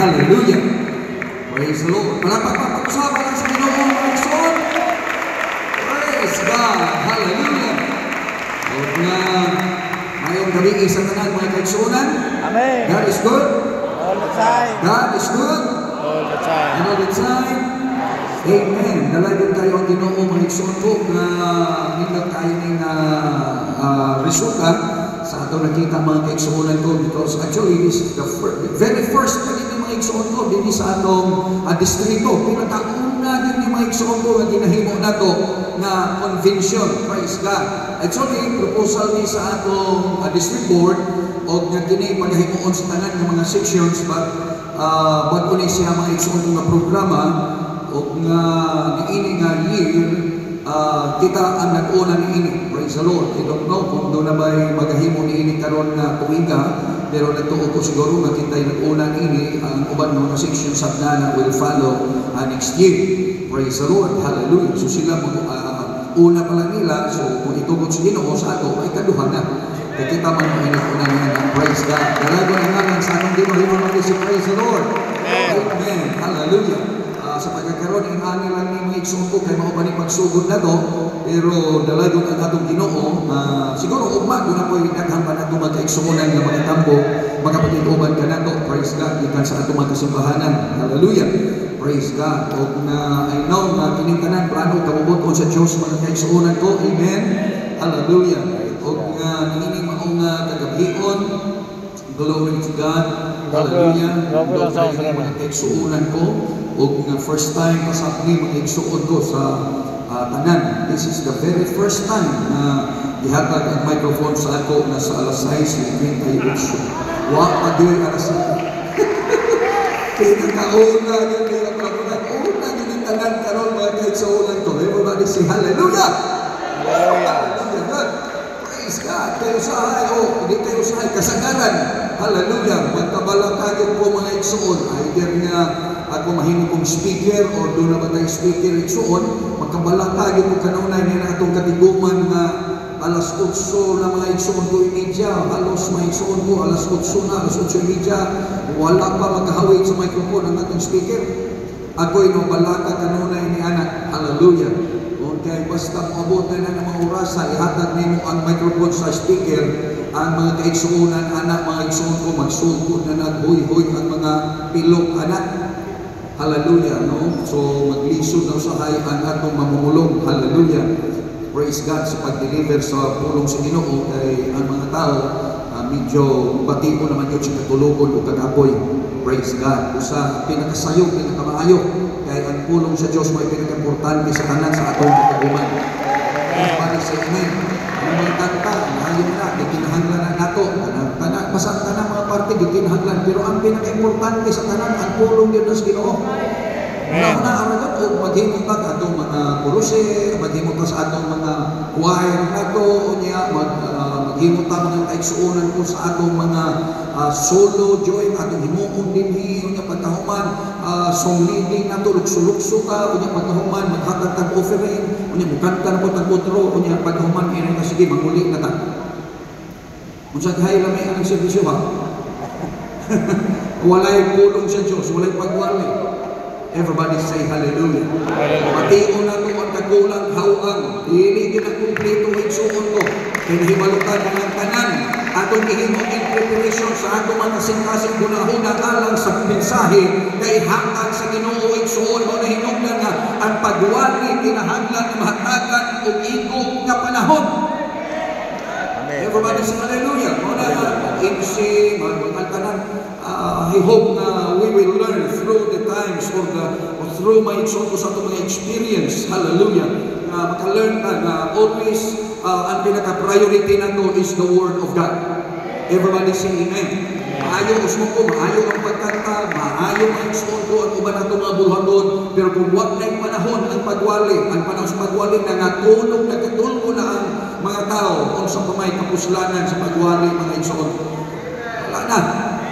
Hallelujah. Praise the Lord. Palapag pag-usapan lang sa Ginoo mga igsoon. Praise God. Hallelujah. Lord na mayong gabi sa tanan mga kaigsuonan. Amen. God is good. All the time. God is good. All the time. And all the time. Amen. Nalayon tayo ang Ginoo mga igsoon ko na hindi tayo ng resulta sa ato nakita mga kaigsuonan ko, because actually this is the very first pa din mga igsoon ko din sa atong distrito. Pinakauna din ni mga igsoon ko na ginahimo na to na convention. Praise God. Actually, proposal ni sa atong district board o nga kini paghimuon sa tanan ng mga sections, but bago ni siya mga igsoon ko nga programa o nga niini nga year, kita ang nag-una ni ini. Praise the Lord. I don't know kung doon na ba'y maghahimo ni ini karon na tuwiga, pero nagtuo ko siguro nga kita nag-una ni ini, ang uban ng mga section sa na will follow next year. Praise the Lord. Hallelujah. So sila una pa lang nila, so kung itugod sa Ginoo sa ato, ay kaduhan na. Kaya kita man ang una nila. Praise God. Dalago na naman sa atong Ginoo, si praise the Lord. Amen. Hallelujah. Sa pagkakaroon ng ani lang ni mga igsoon ko kay mao ba ni pagsugod na to, pero dalagon ang atong Ginoo, siguro ugma do na koy daghan pa nato mga igsuonan nga mga tambo makapatiguban ka nato. Praise God. Ikan sa atong mga kasimbahanan. Hallelujah. Praise God. O na I know na kining tanan plano kabubuton sa Dios mga igsuonan ko. Amen. Hallelujah. O nga nining maong kagabion, glory to God. Hallelujah. Mga igsuonan ko o nga first time pasap ni mga igsuon ko sa tanan. This is the very first time na gihatag ang microphone sa ako na sa alas 6:38. Wa pa di alas 7. Pinakauna yun nila pagkunan. Una yun yung tanan karon mga igsuonan ko. Everybody say hallelujah. Hallelujah. Praise God. Kayo sa hindi kayo sa kasagaran. Hallelujah. Magkabalang kayo po mga igsuon. Either nga ako mahimo kong speaker or doon na ba tayo speaker igsuon, magkabalang kayo po kanunay na itong katiguman na alas 8 na mga igsuon ko imedya, halos mga igsuon ko alas 8 na, alas 8 imedya, wala pa magkahawig sa microphone ang atong speaker. Ako'y balaka kanunay ni anak. Hallelujah. Okay, basta maabot na ng mga oras sa ihatag nimo ang microphone sa speaker, ang mga kaigsuonan anak, mga igsuon ko magsugod na naghuy-huy ang mga pilok anak. Hallelujah, no? So maglisod na usahay ang atong mamumulong. Hallelujah. Praise God sa pag-deliver sa pulong sa Ginoo kay ang mga tao medyo batiko naman yun sa katulugon o kagapoy. Praise God. Usa pinakasayo, pinakamaayo kay ang pulong sa Dios may pinaka-importante sa tanan sa atong katuguman. Para sa amen. Ang mga kanta, ngayon na, ikinahanglan na nato. Basta tanan mga parte, ikinahanglan. Pero ang pinaka-importante sa tanan, ang pulong yun sa Ginoo. Una aragat o maghimot pa atong mga kuruse, maghimot pa sa atong mga choir nato, o niya, maghimot pa mga kaigsuonan ko sa atong mga solo, joy, atong himuon din o niya pagkahuman, song leading nato, lukso-lukso ka, o niya pagkahuman, maghatag tag-offering, o niya mukanta na po tag-utro, o niya pagkahuman, inay na sige, manguli na ta. Kung sa kahay lamay ang servisyo ba? Walay pulong sa Diyos, walay pagwali. Everybody say hallelujah. Matiyo na ito ang tagulang hawang. Hindi yun ang kumplito igsuon ko. Pinahimalutan ng tanan. Atong ihimong in preparation sa atong mga kasing-kasing gunahuna alang sa mensahe kay hatag sa Ginoo igsuon mo na hinungdan nga ang pagwali kinahanglan na mahatagan o iko nga panahon. Everybody say hallelujah. Muna mag-insi, mag-altanan. I hope na we will learn through the times or through my sa itong mga experience. Hallelujah. Maka-learn na always ang pinaka-priority na to is the Word of God. Everybody say amen. Maayo usmo ko, maayo ang pagkanta, maayo ang igsuon ko, ang uban nato mga bulhagon, pero kung wag na yung panahon ang pagwali, ang panahon sa pagwali na natulog na katulgo na ang mga tao kung sa pamay kapuslanan sa pagwali mga igsuon. Wala na.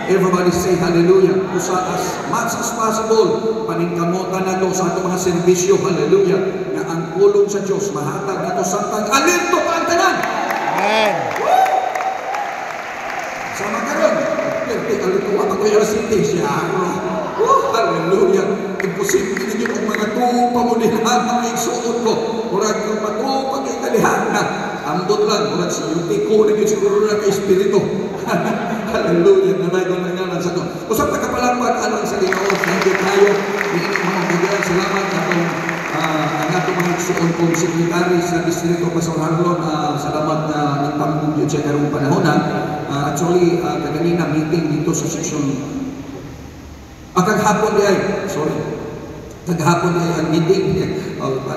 Everybody say hallelujah. Usa as much as possible, paningkamutan na to sa atong mga serbisyo. Hallelujah. Na ang pulong sa Diyos, mahatag na to sa tag-alinto pa ang tanan. Amen. Sama karon. Perfect. Alito, ako yung city siya. Hallelujah. Imposible ninyo kung mga tuong pamunihan na isuot ko. Murag kung matuong pag-ikalihan na. Ambot lang, murag sa yung tiko na yun siguro na ka-espiritu. Hallelujah. Nanay ko na ngalan sa ito. Usap na kapalapag alang sa Ginoo. Thank you tayo. Hindi mga kagyan. Salamat atong ang atong mga isuot kong sekretary sa Distrito Pastor Harlon. Salamat na nagpamugyo siya karong panahon. Actually, kaganina meeting dito sa section kaghapon ay, sorry, kaghapon ay ang meeting,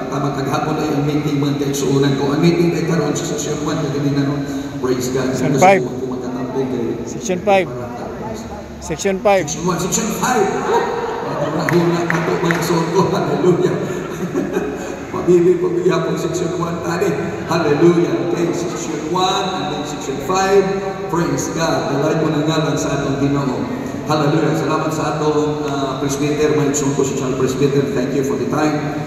tama, kaghapon ay ang meeting mga kaigsuunan ko. Ang meeting ay karoon sa section 1, kaganina nun, praise God. Section 5. Section 5. Section 5. Section 5. Nahula ako mga suot ko, hallelujah. Pabili pabigyan po section 1 tadi, hallelujah. Okay, section 1 and then section 5, praise God. Dalay mo ng ngalan sa atong Ginoo. Hallelujah. Salamat sa atong presbyter, Maligson ko si Charles Presbyter. Thank you for the time.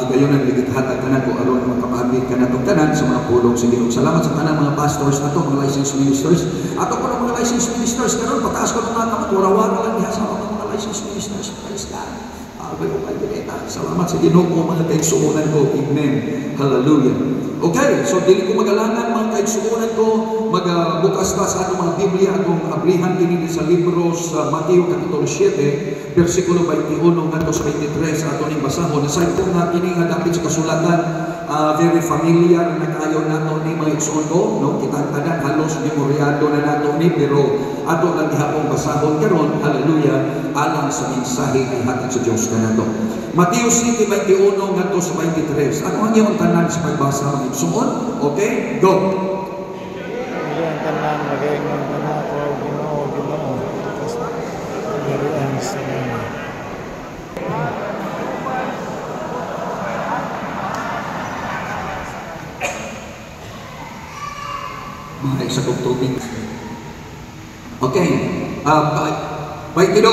Kayo na nagighatag ka na ko aron makapahambit ka na itong tanan sa mga pulong sa Ginoo. Salamat sa tanang mga pastors na ito, mga licensed ministers. Ato ko ng mga licensed ministers, karon pataas ko ng mga kamaturawan na lang diha sa mga licensed ministers. Praise God. Salamat sa Ginoo mga kaigsuunan ko. Amen. Hallelujah. Okay, so dili ko magalangan mga kaigsuunan ko, magbukas ta sa atong mga Biblia, atong ablihan dinhi sa libro sa Mateo kapitulo 7, bersikulo 21 ngadto sa 23 ato ning basahon. Sa ito nga kini nga dapit sa kasulatan, very familiar na kayo nato ni mga igsuon ko, no? Kitang tanan halos memoryado na nato ni, pero ato lang gihapon basahon karon, hallelujah, alang sa mensahe ni hatag sa Dios kanato. Mateo 7:21 ngadto sa 23. Ano ang iyong tanan sa pagbasa mga igsuon? Okay, go. Ang tanan magaingon kana ko Ginoo, Ginoo. Dirian sa inyo. Mga isa kong tubig. Okay. 22.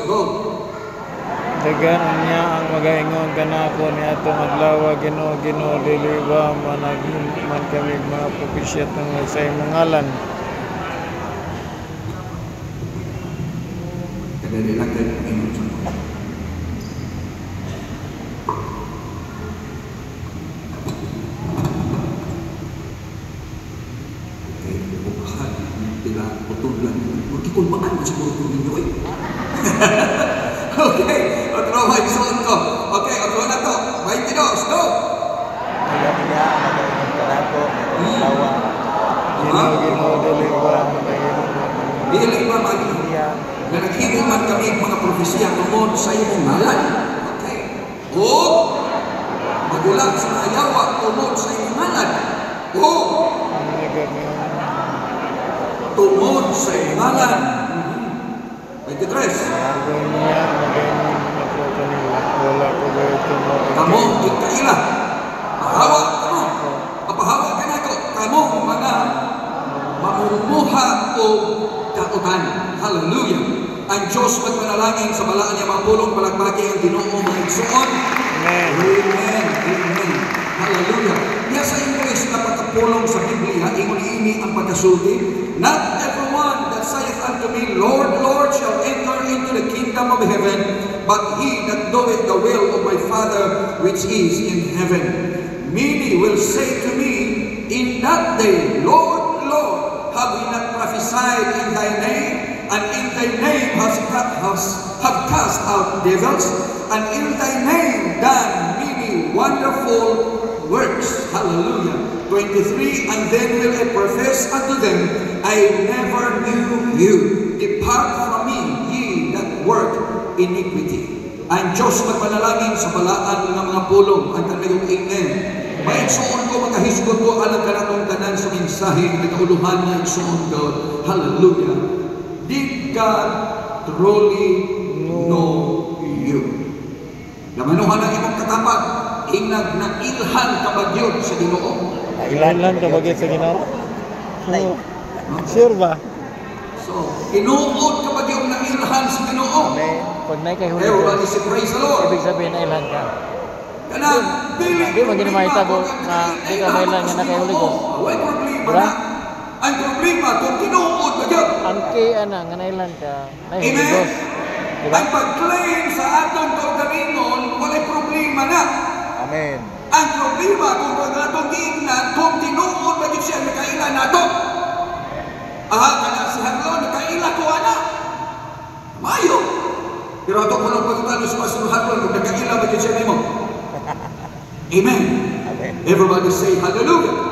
Go. Dagan niya ang magaingon kana ko ni atong adlaw, Ginoo, Ginoo, dili ba managin man kami mga propisyat ng sa imong ngalan. Kadali lang kayo Panginoon sa mga. Okay, bukahan, tila, putol lang. Magkikulmaan mo siguro kung ninyo eh. Okay, otro may suot ko. Okay, otro na to. 22, go! Dagan niya ang magaingon kana ko adlaw, Ginoo, Ginoo, dili ba magaingon. Dili ba magiging na naghimo man kami mga propesya tungod sa imong ngalan. Okay. O magulang sa ayawa tungod sa imong ngalan. O tungod sa imong ngalan. 23. Dagan niya magaingon ako kanila. Wala ko gayto mo. Kamu ikaila. Pahawa kamo. Papahawa ka na ko. Kamu mga mamumuha o kautan. Hallelujah. Ang Diyos magpanalangin sa balaan niya mga pulong palagbagi ang Ginoo mga igsuon. Amen. Amen. Amen. Hallelujah. Niya sa English na pagkapulong sa Biblia, ingon ini ang pagkasulti. Not everyone that saith unto me, Lord, Lord, shall enter into the kingdom of heaven, but he that doeth the will of my Father which is in heaven. Many will say to me in that day, Lord, Lord, have we not prophesied in thy name? And in thy name have cast out devils, and in thy name done many wonderful works. Hallelujah. 23, and then will I profess unto them, I never knew you. Depart from me, ye that work iniquity. Ang Diyos magpanalangin sa balaan ng mga pulong. Ang kanayong amen. Maigsuon ko, makahisgot ko, alam ka na itong tanan sa mensahe, nagkauluhan na igsuon ko. Hallelujah. Did God truly know you? Namanuhan ang imong katapag, inag na ilhan kabagyod sa Ginoo. Ilan ka bagay sa Ginoo? Sure ba? So, inuod kabagyod na ilhan sa Ginoo. Pag na kay Holy Everyone Ghost, is praise the Lord. ibig sabihin na ilan ka. Kanang Di mo ginamahitabo na di ka mailan nga na kay Holy Ghost. Why problema Diba? na? Ang problema kung tinuod ba yun? Ang kaya na nga nailan ka na Holy Amen. Ghost. Ang pag-claim sa atong kaugalingon, walay problema na. Amen. Ang problema kung ang atong giingnan, kung tinuod ba yun siya nakaila nato. Kana si Haglon, nakaila ko ana. Mayo. Pero ato ko lang pagkatalo sa Pastor Haglon, kung nakaila ba yun siya nimo. Amen. Amen. Everybody say hallelujah.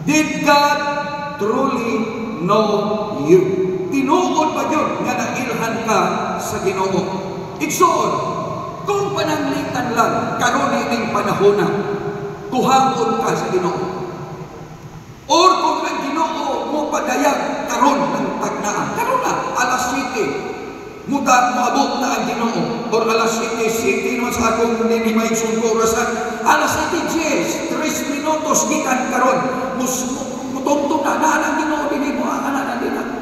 Did God truly know you? Tinuod ba yun nga nailhan ka sa Ginoo? Igsoon, kung pananglitan lang karon ining panahon na kuhaon ka sa Ginoo, or kung ang Ginoo mo padayag karon ng tagnaan, karon na alas 7 moabot na ang Ginoo, or alas 7 naman sa akong ninimay sungko orasan, alas 7:10 3 minutos gikan karon mutumtum na ang Ginoo dinhi mo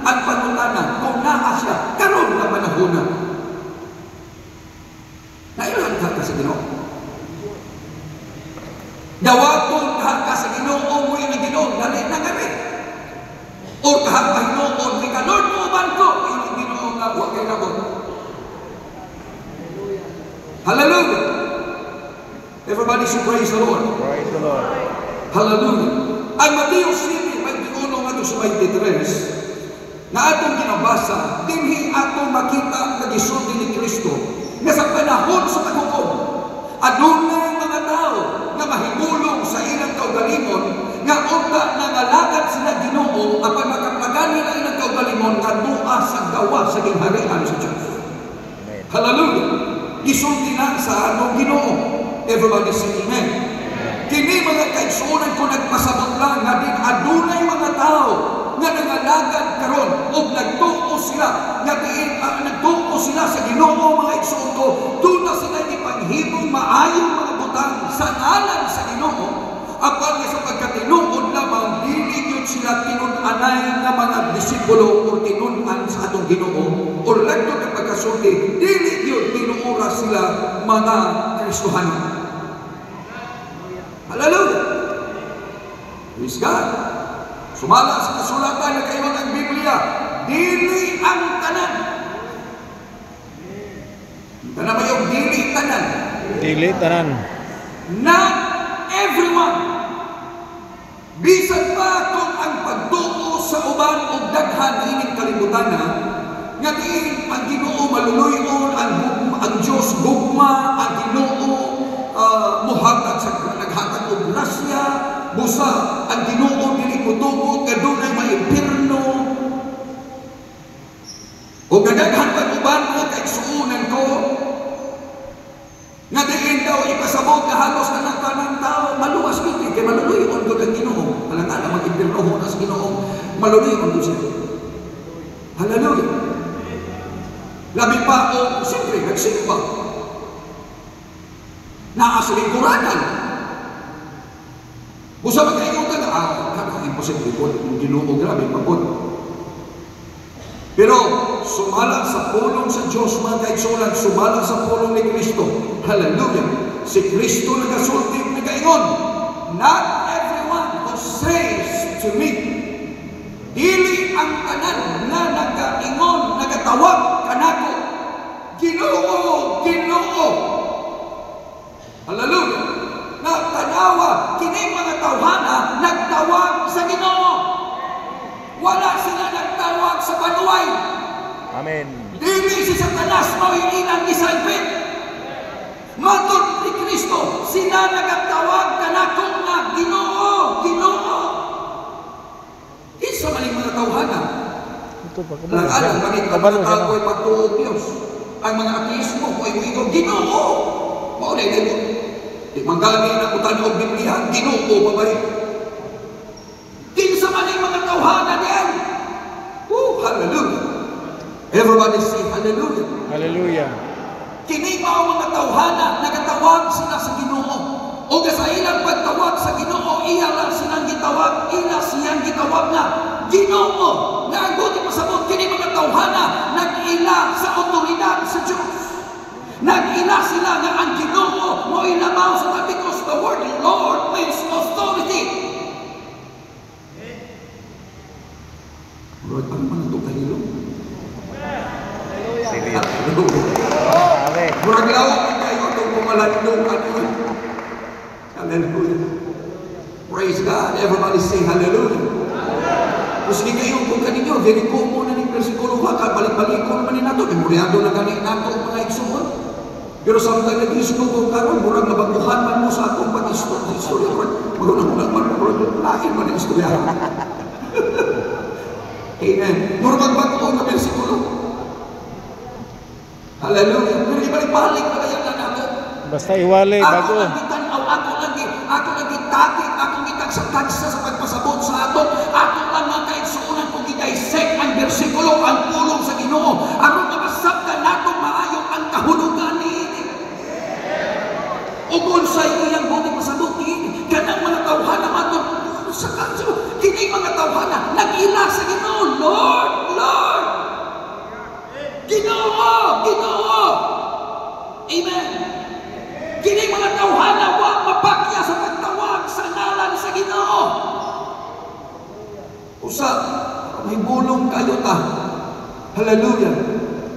ang pangutana kung naa siya karon nga panahon na nailan ka sa Ginoo. Dawaton ka sa Ginoo mo yung Ginoo dali na kami, o kahapahinoon ka Lord mo man ko yung Ginoo nga huwag kay nabot. Hallelujah. Everybody should praise the Lord. Praise the Lord. Hallelujah. Ang Mateo 7:21 nga sa 23 na atong ginabasa, dinhi atong makita nga gisulti ni Kristo nga sa panahon sa paghukom, adunay mga tao nga mahimulong sa ilang kaugalingon nga unta nangalakad sila Ginoo apan makapagani na ilang kaugalingon kadua sa gawa sa gingharian sa Diyos. Hallelujah. Gisulti na sa atong Ginoo. Everybody say amen. Kini mga kaigsuonan ko nagpasabot lang nga din adunay mga tao nga nangalagad karon ug nagtuo sila nga diin nagtuo sila sa Ginoo mga igsuon ko, doon na sila ipanghimong maayong mga butang sa ngalan sa Ginoo, apan nga sa pagkatinuod lamang dili gyud sila tinun-anay nga mga disipulo o tinun-an sa atong Ginoo, or ladto nga pagkasulti dili gyud tinuora sila mga Kristohanon. Hallelujah. Praise God. Sumala sa kasulatan na kayo ng Biblia, dili ang tanan. Tanan ba yung dili tanan? Dili tanan. Not everyone. Bisan pa kung ang pagtuo sa uban o daghan ining kalibutan na, nga diin ang Ginoo maluluyon, ang Diyos gugma, ang Ginoo muhatag sa naghatag og grasya, busa ang Ginoo dili motugot kadunay maimpirno. O kadaghan pag uban mo kaigsuonan ko nga diin daw ipasabot nga halos na nagtanang tao maluwas kini kay maluluyon gud ang Ginoo. Palangana mag-impirno ho na sa Ginoo, maluluyon gud siya. Hallelujah. Labi pa o siyempre nagsimba naa sa lingkuranan. Busa magkaingutan na, imposible po, yung Ginoo grabe pagod. Pero sumala sa pulong sa Diyos mga kaigsuonan, sumala sa pulong ni Kristo. Hallelujah. Si Kristo nagasulti, nagaingon, not everyone who says to me, dili ang tanan na nagaingon, nagatawag kanako, Ginoo, Ginoo. Hallelujah. Nagtanawa, kining mga tawhana nagtawag sa Ginoo. Wala sila nagtawag sa panuway. Amen. Dili si Satanas mao ilang gisalpit. Matod ni Kristo, sila nagtawag kanako nga Ginoo, Ginoo. Isa man mga tawhana. Ito pa Alam manit ang mga tao ay pagtuog Diyos. Ang mga ateismo ay muingon Ginoo. Mao na ito. Di manggani na utan og Biblia, Ginoo babay. Kinsa man ang mga tawhana diyan. Hallelujah. Everybody say hallelujah. Hallelujah. Kini mao mga tawhana nagatawag sila sa Ginoo. O sa ilang pagtawag sa Ginoo, iya lang silang gitawag, ila siyang gitawag na Ginoo. Nga ang buti pasabot kini mga tawhana nag-ila sa otoridad sa Diyos. Nag-ila sila nga ang Ginoo mo ilabaw sa because the word Lord means authority. Lord, ano man ito kahilo? Si Murag lawak man kayo itong pumalandong ano. Hallelujah. Praise God. Everybody say hallelujah. Kung sige kayo kung kaninyo, very common na ng versikulo ka, balik-balik ko naman nato, memoryado na ganin nato mga igsuon. Pero samtang nag-istorya ko karon, murag nabaguhan man mo sa atong pag-istorya. Murag man mo, lain man ang istorya. Amen. Murag magbago na versikulo. Hallelujah. Pero ibalik-balik na kaya na nato. Basta iwalay bago. Ako lagi takit, ako gitagsa sa pagpasabot sa ato. Ako lang mga kaigsuunan kung gidisect ang bersikulo, ang pulong sa Ginoo. Ako mabasabtan nato maayo ang kahulugan niini. Ug unsay iyang buti pasabot niini, kanang mga tawhana mato sa kanso. Kini mga tawhana nag-ila sa Ginoo, Lord, Lord. Ginoo, Ginoo. Amen. Kini mga tawhana wa mapakya sa pagtawag sa ngalan sa Ginoo. Usa, may bulong kayo ta. Hallelujah.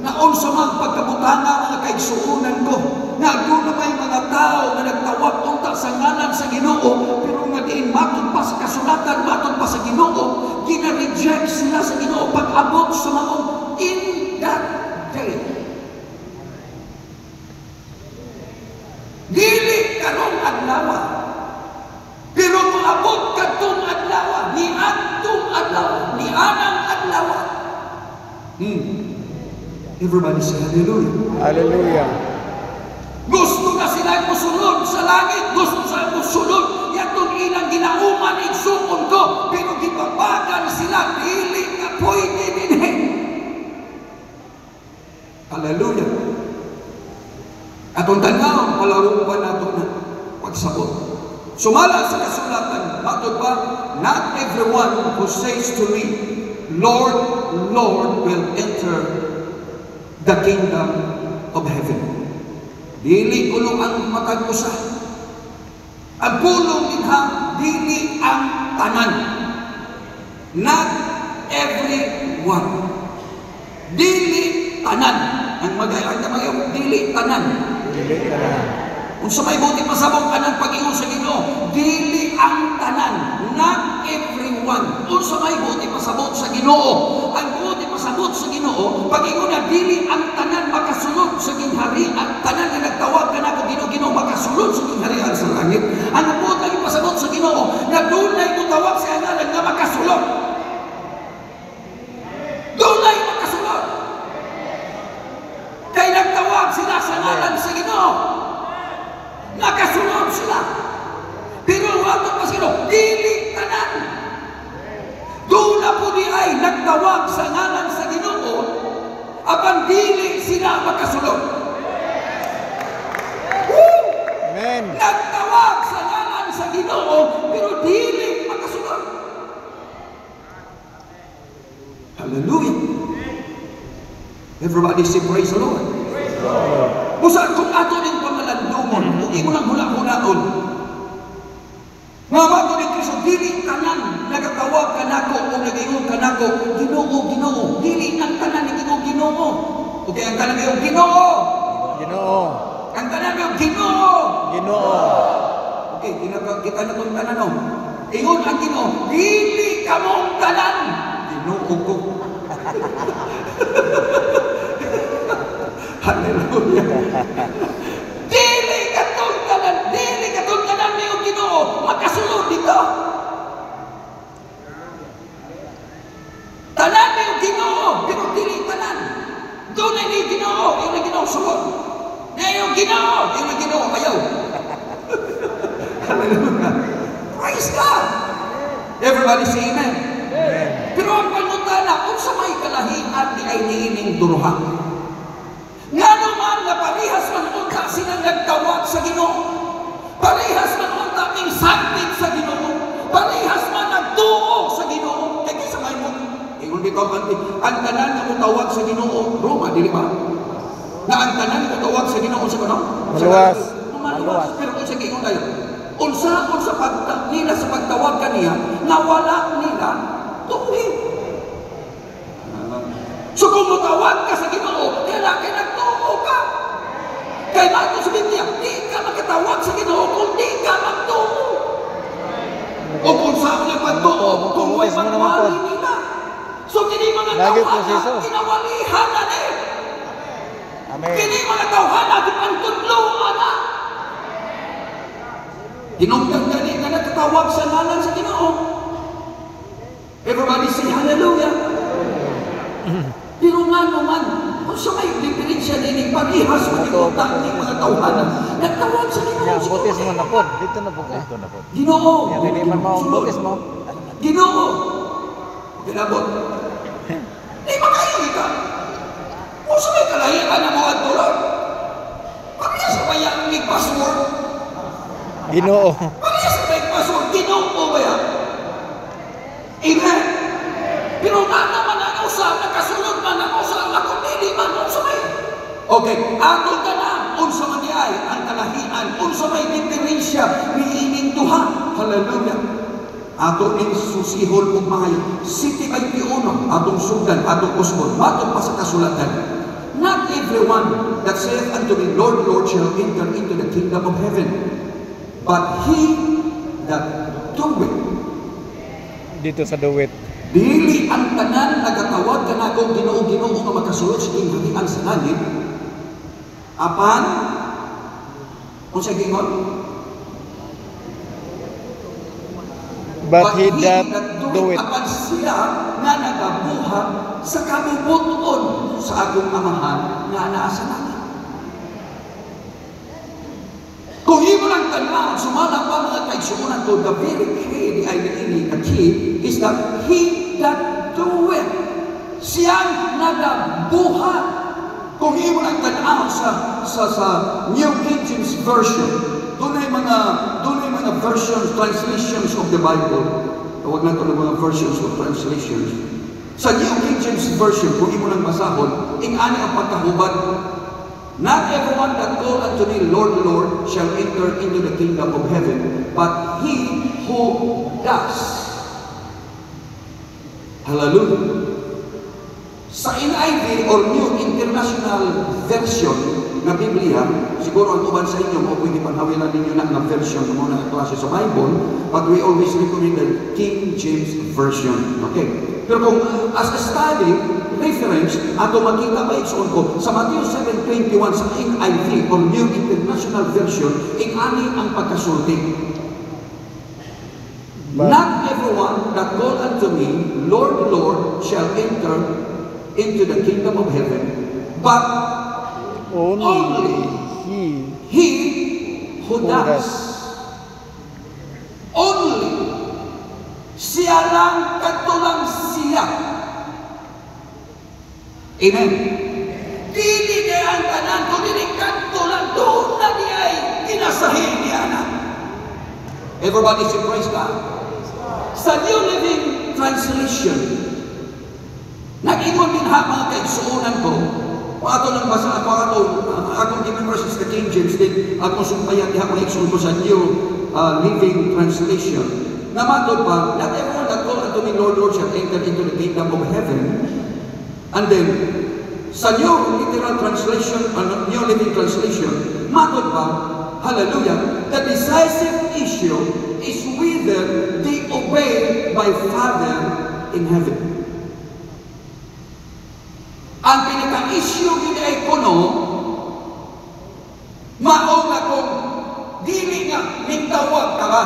Na unsa man pagkabutanga mga kaigsuonan ko, nga doon na may mga tao na nagtawag unta sa ngalan sa Ginoo, pero nga diin matod pa sa kasulatan, matod pa sa Ginoo, gina-reject sila sa Ginoo pag-abot sa maong in that day. Dili karong adlaw. Pero kung abot kadtong adlaw, ni adtong adlaw, ni anang adlaw. Everybody say hallelujah. Hallelujah. Gusto na sila musulod sa langit, gusto sa musulod yatong ilang ginauman igsuon ko, pero gipabagan sila dili ka pwede dinhi. Hallelujah. Atong tanaw, palaro pa nato na pagsabot. Sumala sa kasulatan, matod ba, not everyone who says to me, Lord, Lord, will enter the kingdom of heaven. Dili kulo ang matag usa. Ang pulong dinha, dili ang tanan. Not everyone. Dili tanan. Ang magayang na mga dili tanan. Dili ka na. Kung sa may buti pasabong kanang pag-ingon sa Ginoo, dili ang tanan, not everyone. Kung sa may buti pasabot sa Ginoo, ang buti pasabot sa Ginoo, pag-ingon na dili ang tanan makasulod sa ginghari, ang tanan na nagtawag ka na ko Ginoo, makasulod sa gingharian sa langit. Ang buti lagi pasabot sa Ginoo, na dunay mutawag sa ngalan nga makasulod. Dunay makasulod. Kay nagtawag sila sa ngalan sa Ginoo, nakasunod sila. Pero wato pa sila, dili tanan. Doon na po di ay nagtawag sa ngalan sa Ginoo, apan dili sila makasunod. Amen. Nagtawag sa ngalan sa Ginoo, pero dili makasunod. Hallelujah. Everybody say praise the Lord. Busan kung ato ning pamalandumon, kung imo nang hula-hulaon. Mga bago ni Kristo, dili tanan nagatawag kanako o nag-ingon kanako, Ginoo, Ginoo. Dili ang tanan ni Ginoo, Ginoo. Okay, ang tanan niyo, Ginoo. Ginoo. Ang tanan niyo, Ginoo. Ginoo. Okay, kita na itong tanan no. Ingon ang Ginoo, dili kamong tanan. Ginoo ko. Hallelujah. Dili katong tanan niyo Ginoo, makasulod dito. Tanan niyo Ginoo, pero dili tanan. Doon ni Ginoo, yung Ginoo sulod. Yung Ginoo ayaw. Hallelujah. Praise God. Everybody say amen. Pero ang pangutana, kung sa may kalahian di ay niining duruha. Nga naman na parehas man unta sila nagtawag sa Ginoo. Parehas man unta ning sakit sa Ginoo. Parehas man nagtuo sa Ginoo. Kaya sa may mo, ingon dito ang tanan nga mutawag sa Ginoo, Roma, dili ba? Na ang tanan nga mutawag sa Ginoo sa kuno? Maluwas. Maluwas. Pero kung sa ingon tayo, unsa nila sa pagtawag kaniya, nawala nila tuwi. So kung mutawag ka sa Ginoo, kailangan nagtuo ka. mga Lagi tawhana, proseso. kinawalihan na ni. Amen. Kini mga tawhana, di pantudloan na. Hinungdan gani nga nagkatawag sa ngalan sa Ginoo. Everybody say hallelujah. Pero nga naman, kung sa may diferensya din, parihas mag-ibutang ng mga tawhana, nagtawag sa Ginoo. Yang butis mo na po. Dito na po ka. Ginoo. Yang hindi man mo butis mo. Ginoo. Ginabot. Di makaili ka. Kung sa may kalahian na mga tulad, pareha sa bayang nag-password. Ginoo. Pareha sa nag-password, Ginoo ba yan? Amen. Pero nga naman ang usa, nakasunod man ang usa, ako hindi man unsa may. Okay, ato ka na, unsa man ay ang kalahian, unsa may diferensya, niining duha. Hallelujah. Ato ning susihol ug maayo. City 21, atong sugdan, atong usbon, batok pa sa kasulatan. Not everyone that saith unto me, Lord, Lord, shall enter into the kingdom of heaven, but he that doeth. Dito sa duwit. Dili ang tanan nagatawag ka na kung Ginoo nga makasulod sa kingharian sa langit. Apan, kung sa gingon, But he that do it. Apan siya nga nagabuhat sa kabubuton sa akong amahan nga naa sa langit. Kung imo lang tanaw, sumala pa mga kaigsuunan ko, the very key, the key is that he that doeth, siyang nagabuhat. Kung imo lang tanaw sa New King James Version, doon ay mga versions, translations of the Bible. Tawag na ito ng mga versions of translations. Sa New King James Version, kung imo lang basahon, ing-ani ang pagkahubad. Not everyone that call unto me, Lord, Lord, shall enter into the kingdom of heaven, but he who does. Hallelujah. Sa NIV or New International Version na Biblia, siguro ang uban sa inyo, o pwede panhawilan ninyo na ng version ng mga klase sa Bible, but we always recommend the King James Version. Okay? Pero kung as a study, reference, ato makita ba ikson ko, sa Matthew 7:21 sa NIV or New International Version, ingani ang pagkasulti. Not everyone that call unto me, Lord, Lord, shall enter into the kingdom of heaven, but only he who does. Only siya lang, katulang siya. Amen. Dili niya ang tanan, kundi katulang doon na niya ay kinasahin niya na. Everybody say praise God. Sa New Living Translation, nag-ingon din ha mga kaigsuunan ko, ato lang basa ako akong i-memorize sa King James din, akong sumpayan diha mga igsuon ko sa New Living Translation. Namatod pa, not everyone that call unto me, Lord, Lord, shall enter into the kingdom of heaven. And then, sa New Literal Translation, New Living Translation, matod pa, hallelujah, the decisive issue is whether they obey my Father in heaven. Ang pinaka-issue gini ay kuno, mao nga kung dili nga nintawag ka ba?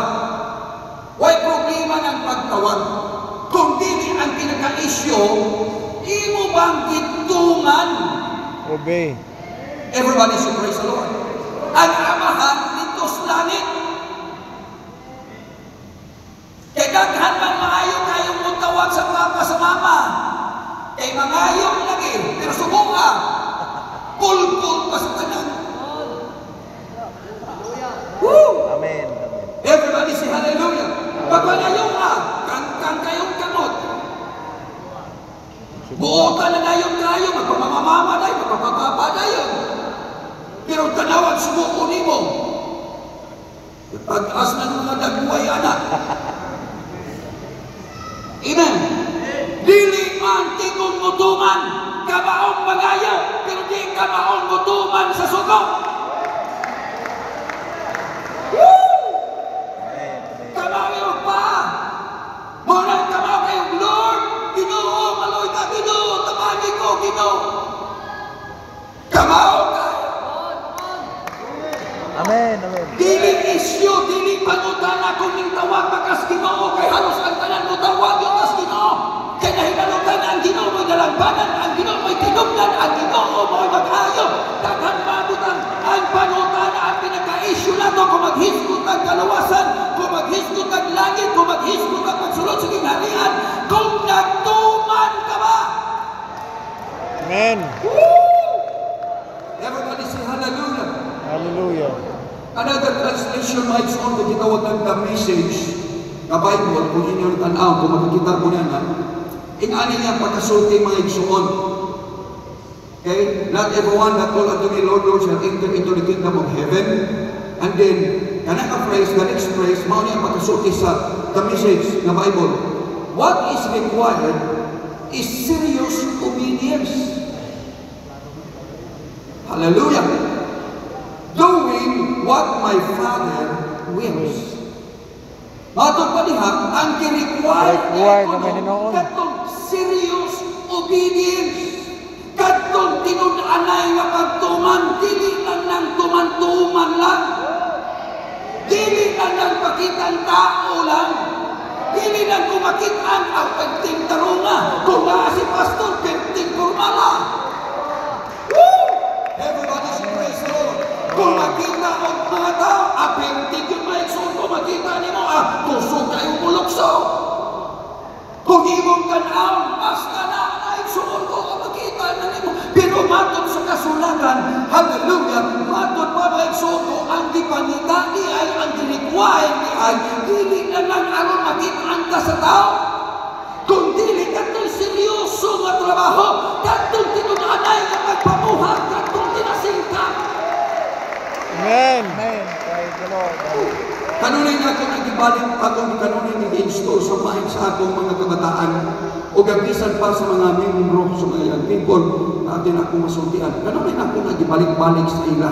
Way problema ng pagtawag. Kung dili ang pinaka-issue, imo bang gitungan? Obey. Everybody should praise the Lord. Ang amahan dito sa langit. Kaya daghan man maayo kayong mutawag sa papa sa mama. Kay mangayong lagi, pero subuka. Kul-kul pa sa tanan. Woo! Amen. Everybody say hallelujah. Pagpanayon ka, kang kayong kamot. Buotan na ngayon kayo, magpamamama na yun, magpapapapa na yun. Pero tanawan, sumuko ni mo. Pag-as ng mga dagway anak. Amen. Dili man tingong mutuman, kabaong magayo, pero di kabaong mutuman sa sugo. Woo! Kamayo pa! Muna kamayo kayong Lord, Ginoo, maloy ka, Ginoo! Amen. Amen. Dili isyo, dili pangutana kung ning tawag bakas Ginoo kay halos ang tanan mo tawag yung as Ginoo. Kaya nahinalutan ang Ginoo mo'y dalagbanan, ang Ginoo mo'y tinubdan, ang Ginoo mo'y mag-ayo. Daghan pabutang ang pangutana ang pinaka-isyo nato kung maghisgot ang kaluwasan, kung maghisgot ang langit, kung maghisgot ang pagsulod sa gingharian, kung nagtuman ka ba? Amen. Everybody say hallelujah. Hallelujah. Another translation might on the gitawag ng The Message na Bible, kung inyong tanaw, kung makikita mo na na, ingani niya pagkasulti mga igsuon. Okay? Not everyone that call unto me, Lord, Lord, shall enter into the kingdom of heaven. And then, kanaka phrase, the next phrase, mao niya pagkasulti sa The Message na Bible. What is required is serious obedience. Hallelujah. Doing what my Father wills. Matod pa diha, ang gi-required katong serious obedience. Katong tinud-anay nga pagtuman, dili lang nang tuman-tuman lang. Dili lang nang pakitan tao lang. Dili lang kumakitaan ang pagting tarunga. Kung nga si pastor, kenting kurmala. Everybody should praise the Lord. Kung makita mo mga tao, apintig yung maikson. Kung makita ni mo, tusog kayo mulukso. Kung imong tanaw, basta na, maikson ko, makita na ni mo. Pero matod sa kasulatan, hallelujah, matod pa maikson ko, ang dipangita ni ay, ang dinikwain ni ay, dili na lang aron makitaan ka sa tao. Kung dili katong seryoso nga trabaho, katong tinudanay nga pagpamuhat, katong tinasingka. Amen. Amen. Praise the Lord. Kanunay nga kung nagibalik akong kanunay nag-install sa mind sa akong mga kabataan o gabisan pa sa mga membro sa mga young people natin akong masultian. Kanunay na akong nagibalik-balik sa ila.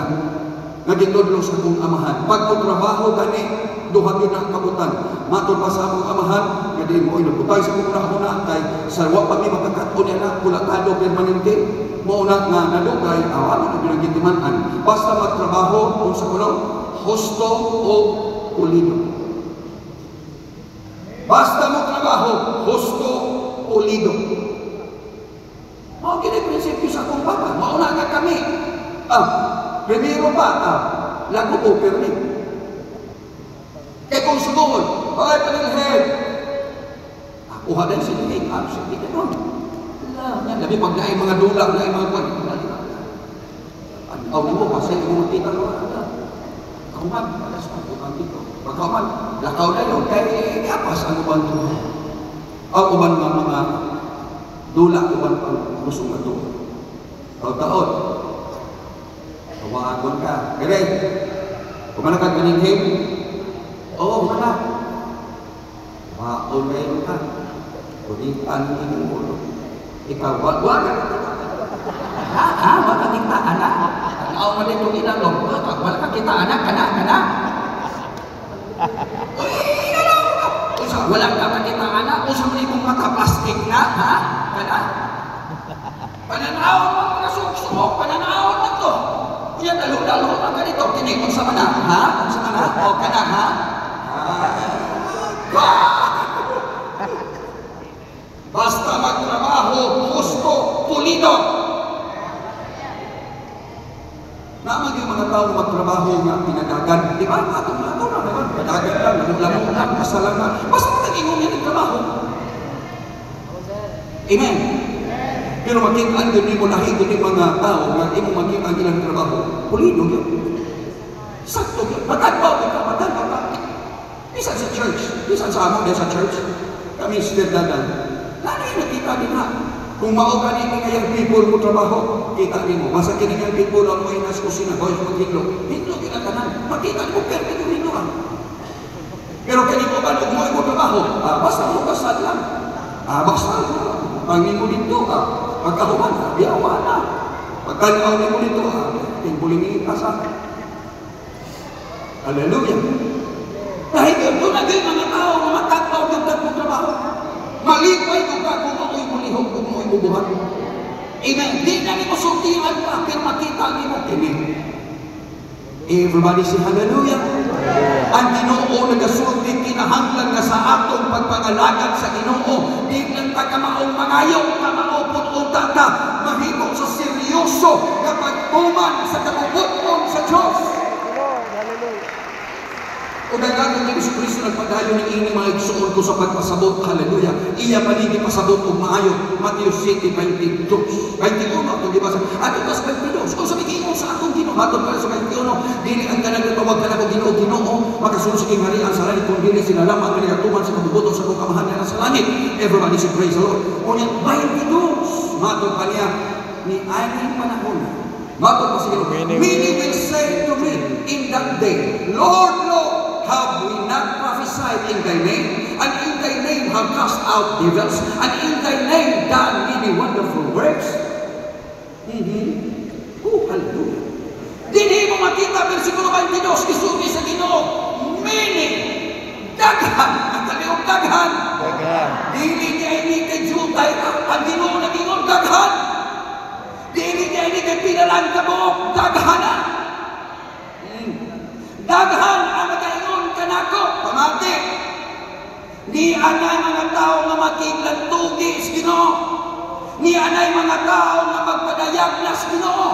Nagitudlo sa akong amahan. Pagkutrabaho gani, duha yun ang kabutan. Matod pa sa akong amahan, nga di mo inabutay sa akong una kay sa wa pa mi magkakaon na kulatado permanente. Mauna nga nadugay, awan na pinagitimanan. Basta magtrabaho kung sa kuno, husto o pulido. Basta mo trabaho, husto, pulido. Mga kiniprinsipyo sa akong papa, mauna nga kami. Primero pa, lago o permit. Kaya kung sumungod, ay panilhead. Kuha din si Lihig, sige ka nun. Yan, labi pag naay mga dulang, naay mga kwan. Ang mo, kasi yung makita ko, ako man, alas pa, bukang dito. Pagka man, lakaw na yun, kaya iapas ang uban to. Ang uban mga dula, uban pang gusto nga to. Taon-taon, tumahagon ka. Gani, kumana ka ganinghim? Oo, kumana. Maon na yun ka. Kunitan yung ulo. Ikaw, wag ka. Wag ka kita, anak. Tanaw mo dito ilalong. Wag ka kita, anak, kana. Usa, wala ka kita, anak. Usa mo yung mata plastic na, ha? Kana? Pananawon mo mga suksumok, pananawon na to. Kaya dalo-dalo na ka dito. Kinikon sa mana, ha? Kung sa mana, o kana, ha? Basta magtrabaho, husto, pulido. Naman yung mga tao magtrabaho nga pinadagan. Di ba? Atong na naman. Padagan lang, lamang lang, masalanan. Basta nag-ingong yan ang trabaho. Amen. Pero makitaan yun mo lahi yun yung mga tao nga imo makitaan ilang trabaho. Pulido yun. Sakto yun. Matagbaw ka. Bisan sa church. Bisan sa among sa church. Kami still dadan. Nanay nakita din ha. Kung mao ka nini ngayang people mo trabaho, kita din mo. Basta kinigyan people ang mo inas kusina, bawal mo maghiglo. Higlo kinakanan. Makita mo, perfect yung higloan. Pero kanino ba, kung mo trabaho, basta mo basad lang. Basta pangin mo dito, pagkahuman, biyawa na. Pagkalimaw mo dito, tingbuling asa. Hallelujah. Dahil doon naging mga tao, mga tagpaw yung mo trabaho. Malipay kung ka kung ako'y mulihog, kung ako'y bubuhat. Amen. Di na mo sultihan pa, pero makita mo. Amen. Everybody say hallelujah. Ang Ginoo nagasulti kinahanglan nga sa atong pagpangalagad sa Ginoo, di lang ta kamaong mangayo, kamaong pud-unta ta, mahimo sa seryoso nga pagtuman sa kabubuton sa Dios. O nagagawin ni Jesucristo nagpadayon ni ini mga igsuon ko sa pagpasabot, hallelujah. Iya paligi pasabot og maayo. Matthew 7:22. 21 ato di ba sa ato pas 22. So sabi ko sa atong Ginoo, ato para sa 21, dili ang kanang tawag kanako Ginoo, Ginoo, makasunod sa Maria sa langit kun dili sila lamang nga tuman sa kabubuton sa kong kamahanan sa langit. Everybody say praise the Lord. Unya 22 mato pa niya ni ani panahon. Mato pa siya, many will say to me in that day, Lord, Lord, have we not prophesied in thy name? And in thy name have cast out devils? And in thy name done many wonderful works? Oh, hallelujah. Dili mo makita, versikulo 22, isubi sa Ginoo, many, daghan, ang kanilang daghan. Dili niya ini kay Jutay, ang Ginoo na Ginoo, daghan. Dili niya ini kay pinalang kamo, daghan na. Daghan ang magayon kanako, pamati. Ni anay mga tao nga makiglantugi sa Ginoo. Ni anay mga tao nga magpadayag na sa Ginoo.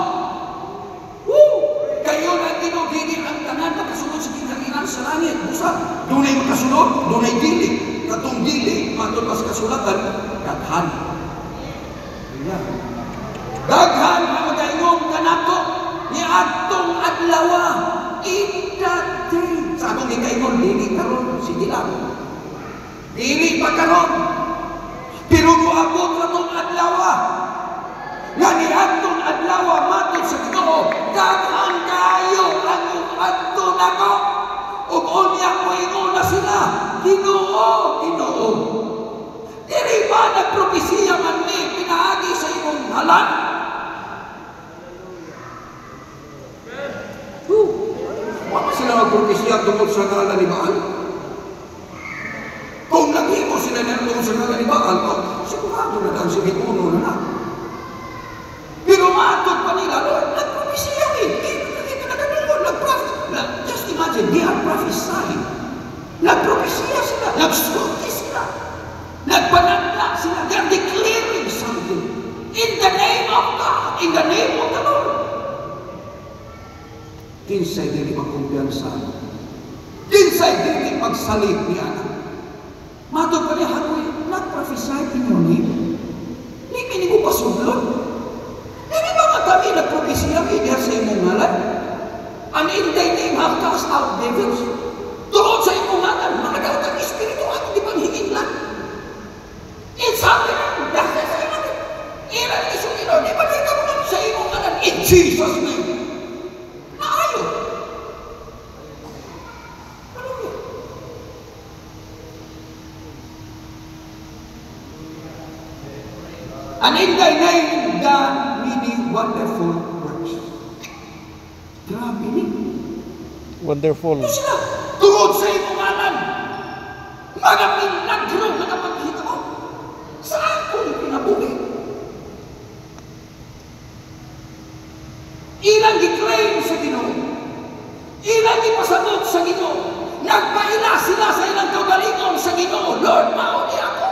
Kayo na Ginoo, dili ang tanan makasunod sa kinahanglan sa langit. Busa, dunay makasunod, dunay dili. Katong dili, matod pa sa kasulatan, daghan. Daghan ang magayon kanako, ni atong adlawa. In that day, sa akong ikaingon, dili karon, sige lang. Dili pa karon. Pero muabot na itong adlawa. Nga ni atong adlawa, matod sa Ginoo, daghan kayo ang adto nako. Ug unya mo ingon na sila, Ginoo, Ginoo. Dili ba nagpropesiya man ni pinaagi sa imong halan? Wala sila magpropesya tungkol sa ngalan ni Baal. Kung naghimo sila na tungkol sa ngalan ni Baal, sigurado na lang sige uno na. Pero matod pa nila, Lord, nagpropesya eh. Nakita na kami, Lord, just imagine, they are prophesying. Nagpropesya sila, nagsulti sila, nagpananda sila, they're declaring something. In the name of God, in the name of the Lord. Kinsay dili magkumpiyansa. Kinsay dili magsalit niya. Matod pa niya, hagoy, nag-prophesy in your name. Hindi mo pasudlon. Hindi ba nga kami nag-propesya niya sa imong ngalan? And in thy name have cast out devils. Tungkol sa imong ngalan, mga daw kang espiritu ako di panghingin lang. It's happening. Dahil sa imong ilan isungino, di ba dito mo sa imong ngalan? In Jesus' name. And in thy name, done many wonderful works. Grabe ni. Wonderful. Ito sila, tungod sa iyong ngalan. Mga milagro na napagkita mo. Sa akong pinabuhi. Ilang gi-claim sa Ginoo. Ilang ipasabot sa Ginoo. Nagpaila sila sa ilang kaugalingon sa Ginoo. Lord, mauni ako.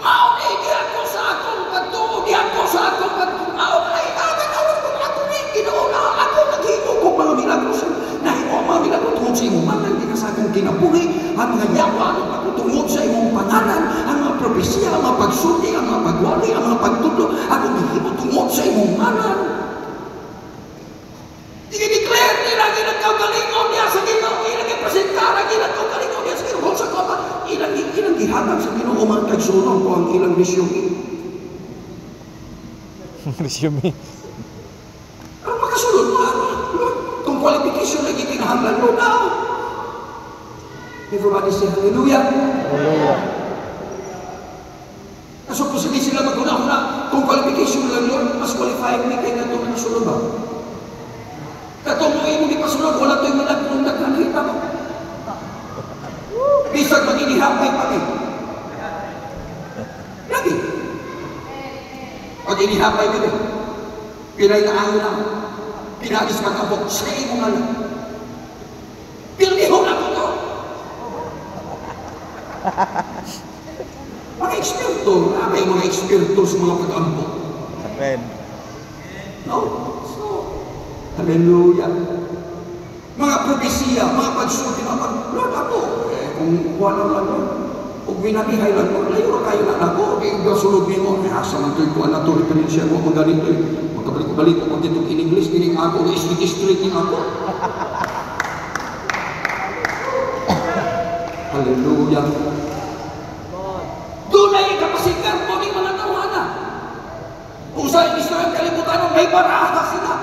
Mauni di ako sa akong pagtuo. Di ako sa akong pagtuo. Mauni itatagawin ko na ako ni Ginoo na ako naghimo ko mga milagro sa nahimo ang mga milagro tungod sa imong mangan. Di na sa akong kinabuhi. Ang mga yawa ang pagtutungod sa imong pangalan. Ang mga propesya, ang mga pagsulti, ang mga pagwali, ang mga pagtudlo. Ako nahimo tungod sa imong mangan. I-declare nila ilang kaugalingon niya sa Ginoo, ilang ipresentara ilang kaugalingon niya sa Ginoo sa kota, ilang gihatag sa Ginoo man kagsunod ko ang ilang resume. Resume. Ang makasunod mo, kung qualification lagi kinahanglan mo, now. Everybody say hallelujah. Hallelujah. Kaso kung sabi sila maguna-una, kung qualification lang Lord, mas qualified me kaya na ito na nasunod ba? Katong mo mo di pasunod, wala ito yung malagpundag na nakita mo. Bisag mag-inihapay pa rin. Lagi. Pag inihapay ko din, pinay na ang lang. pinagis magkabok sa imo nga lang. Pilmiho na ko to. Mga eksperto, may mga eksperto sa mga pag-ambok. Amen. No? So, hallelujah. Mga propesiya, mga pagsulti, mga Lord ako, kung wala lang yun, kung binabihay lang mo, layo kayo na ako, sulod mo, asa man ito'y kuha na ito, referensya mo, mga ganito, magkabalik-balik ko, pag itong in English, kining ako, street ning ako. Hallelujah. Doon ay kapasikan mo ng mga tawanan. Kung sa Israel kalibutan, may baraha sila.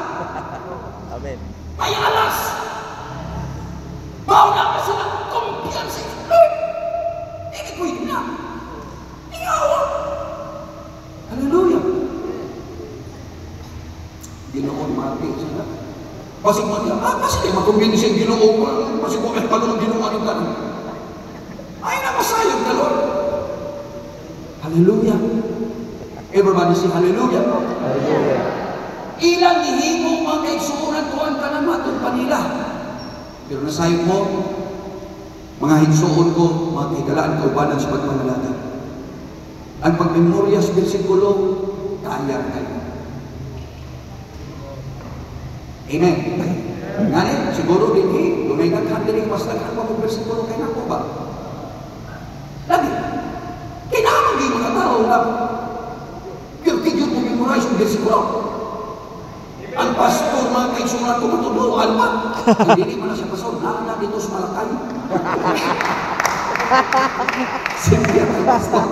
Amen. May alas. Mauna ka sila. Kumpiyansa. Lord, hindi pwede na. Ingawa. Hallelujah. Ginoon mati sila. Pasig mo niya, pasig ay makumbinsi ang ginoon. Pasig mo ay pagod ang ginoon ang tanong. Ay napasayog na Lord. Hallelujah. Everybody say hallelujah. Hallelujah. Ilang ihimo mga kaigsuunan tuwan ka na matong panila. Pero nasayog mo, mga higsuon ko, mga kaigalaan kaubanan sa pagpanalatan. Ang pagmemorya sa bersikulo, kaya kayo. Amen. Ngani, siguro din lumay naghandiling mas naghan pa mong bersikulo kay nako ba? Lagi. Kailangan din mga tao na kaya mo memorize yung bersikulo. Ang pastor, mga kaigsuunan ko, matuluan pa. Hindi mo na siya pastor, na dito sa Malakay. Siya ang pastor.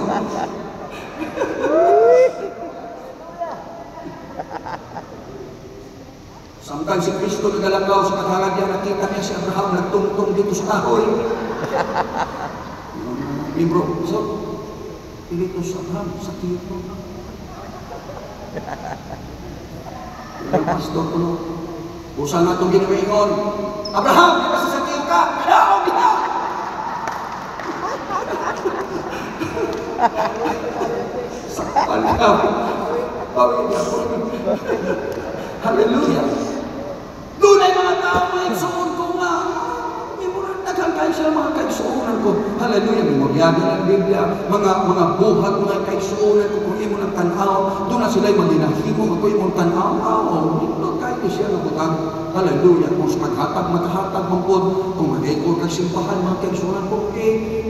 Samtang si Kristo nagalagaw sa katangad niya, nakita niya si Abraham nagtungtong dito sa kahoy. Libro, so, dito sa Abraham, sa tiyo. Ang pastor ko, usan na itong ginawaingon. Abraham, di ba sa tiyo ka? Kailangan mo bitaw! Sakpan ka. Pawin niya po. Hallelujah. Doon ay mga tao mga igsuon ko nga. Nagkangkain sila mga kaigsuunan ko. Hallelujah. Memoryado ng Biblia. Mga buhat, mga kaigsuunan ko. Kung imo ng tanaw, doon na sila'y maginahimo. Kung imo ng tanaw, doon kahit siya nabutang. Hallelujah. Kung sa maghatag, maghatag mangkod. Kung mag-ikot ng simbahan, mga kaigsuunan ko.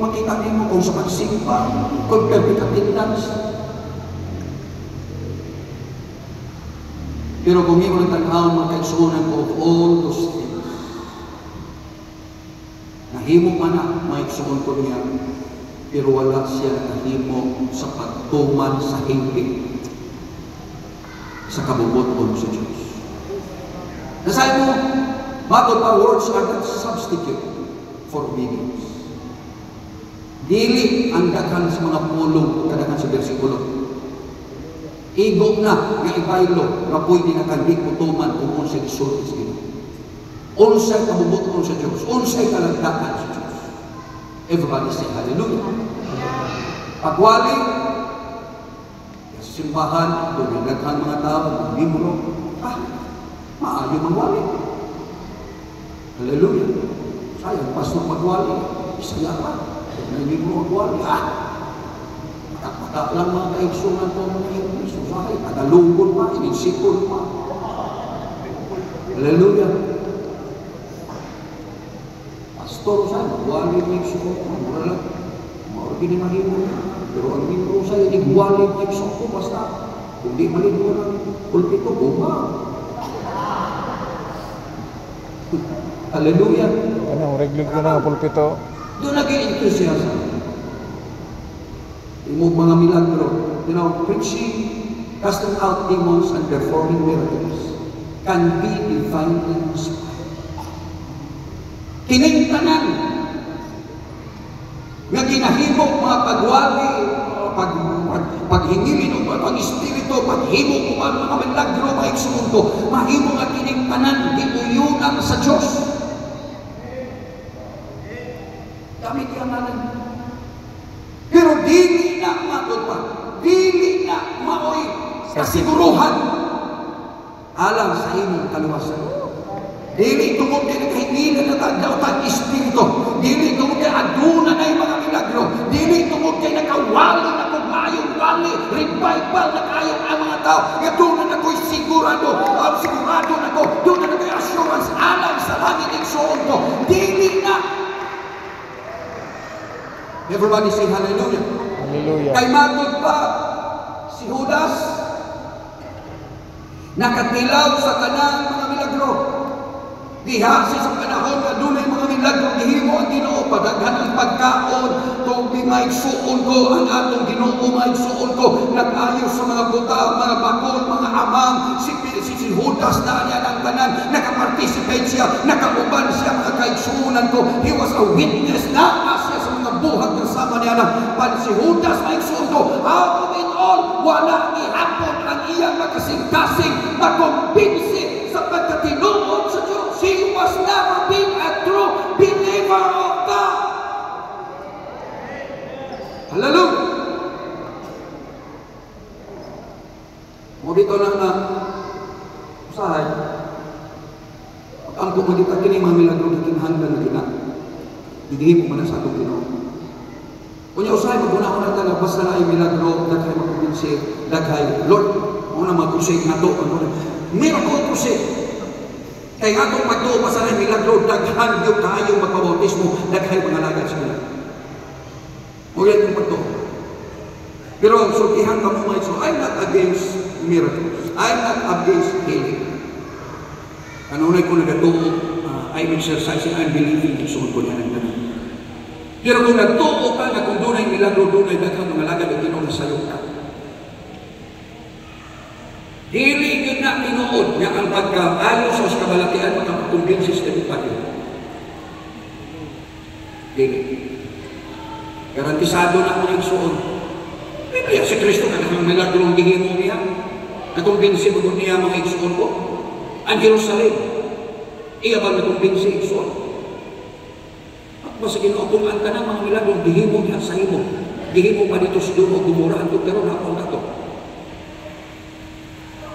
Makita niyo kung sa magsimpa. Kung perfect attendance. Pero kung imo ng tanaw, mga kaigsuunan ko of all those things. Nahimo man na, maigsuon ko niya, pero wala siya nahimo sa pagtuman sa hingpit sa kabubuton sa Diyos. Nasabi mo, matod pa words are not substitute for obedience. Dili ang daghan sa mga pulong kadaghan sa bersikulo. Igo na nga ibaylo na pwede na kang di kutuman kung unsay gisulti sa Ginoo. Unsay kabubuton sa Diyos, unsay kalagdakan sa Diyos. Everybody say hallelujah. Pagwali, sa simbahan, dumidaghan mga tao, libro, maayo magwali. Hallelujah. Sayang, pastor magwali, isaya pa. May libro magwali, mata lang mga kaigsunan ko mga English, usahay, tagalunggon pa, inisipon pa. Hallelujah. Pastor sa wali ng suko, wala lang. Maorgin na mahimo. Pero ang libro sa hindi wali ng suko, basta kung di malibro ng pulpito, buma. Hallelujah. Anong reglig ko na pulpito? Doon nag-i-enthusiasm. Imog mga milagro. You know, preaching, casting out demons, and performing miracles can be divinely inspired. Kining tanan nga ginahimo mga pagwali, paghingilin o pag-espiritu, paghimo ko mga milagro, mga igsuon ko, mahimo nga kining tanan, gituyunan sa Diyos. Kami kiyamanan. Pero dili na matod pa, dili na maoy kasiguruhan. alang sa imong kaluwasan. Dili tungod kay naghingilan na tagdaw tag espiritu. Dili tungod kay aduna na mga milagro. Dili tungod kay nakawali na kung maayong wali. Revival na kayo ang mga tao. Nga doon na ako'y sigurado na ko. Doon na ako'y assurance alang sa langit ng suon ko. Dili na. Everybody say hallelujah. Hallelujah. Kay matod pa si Judas nakatilaw sa kanang mga milagro. Diha sa panahon na dunay mga milagro gihimo ang Ginoo, padaghan ang pagkaon tubig maigsuon ko ang atong Ginoo maigsuon ko, nag-ayo sa mga buta, mga bakol, mga amang. Si Judas na niya ng tanan, nakaparticipate siya, nakauban siya mga kaigsuonan ko. He was a witness na siya sa mga buhat kasama niya na pan si Judas maigsuon ko. Out of it all, wala ihapon ang iyang makasing-kasing makumbinsi sa pagkatinuod sa Diyos. He was never been a true believer of God. Hallelujah. Mo dito na usahay. Ang kumagita kini mga milagro gikinahanglan na gina. Digihimo man sa atong Ginoo. Kunya usahay magunahon na talaga basta na ay milagro daghay makumbinsi daghay Lord mo na mag-crusade nato miracle crusade. Kaya nga itong pagtuo pa sa milagro, daghan yung kayong magpabautismo, daghay mga lagad sila. O yan yung pagtuo. Pero sultihan ka mo mga ito, I'm not against miracles. I'm not against healing. Kanunay ko nagatuo, I'm exercising, I'm believing in soon ko yan ang ganun. Pero kung nagtuo ka na kung doon ay milagro, doon ay daghan mga lagad at tinong nasayo ka. Dili yun na tinuod nga ang pagkaayo sa kabalatian makakumbinsis na ipagyo. Dili. Garantisado na ang igsuon. Biblia si Kristo na ng milagrong gihimo niya. Nakumbinsi mo niya mga igsuon ko. Ang Jerusalem. Iya ba nakumbinsi igsuon? At basta ginuokong ang tanang mga milagrong gihimo niya sa imo. Gihimo pa dito sa dumo, gumurahan ito, pero napang na ito.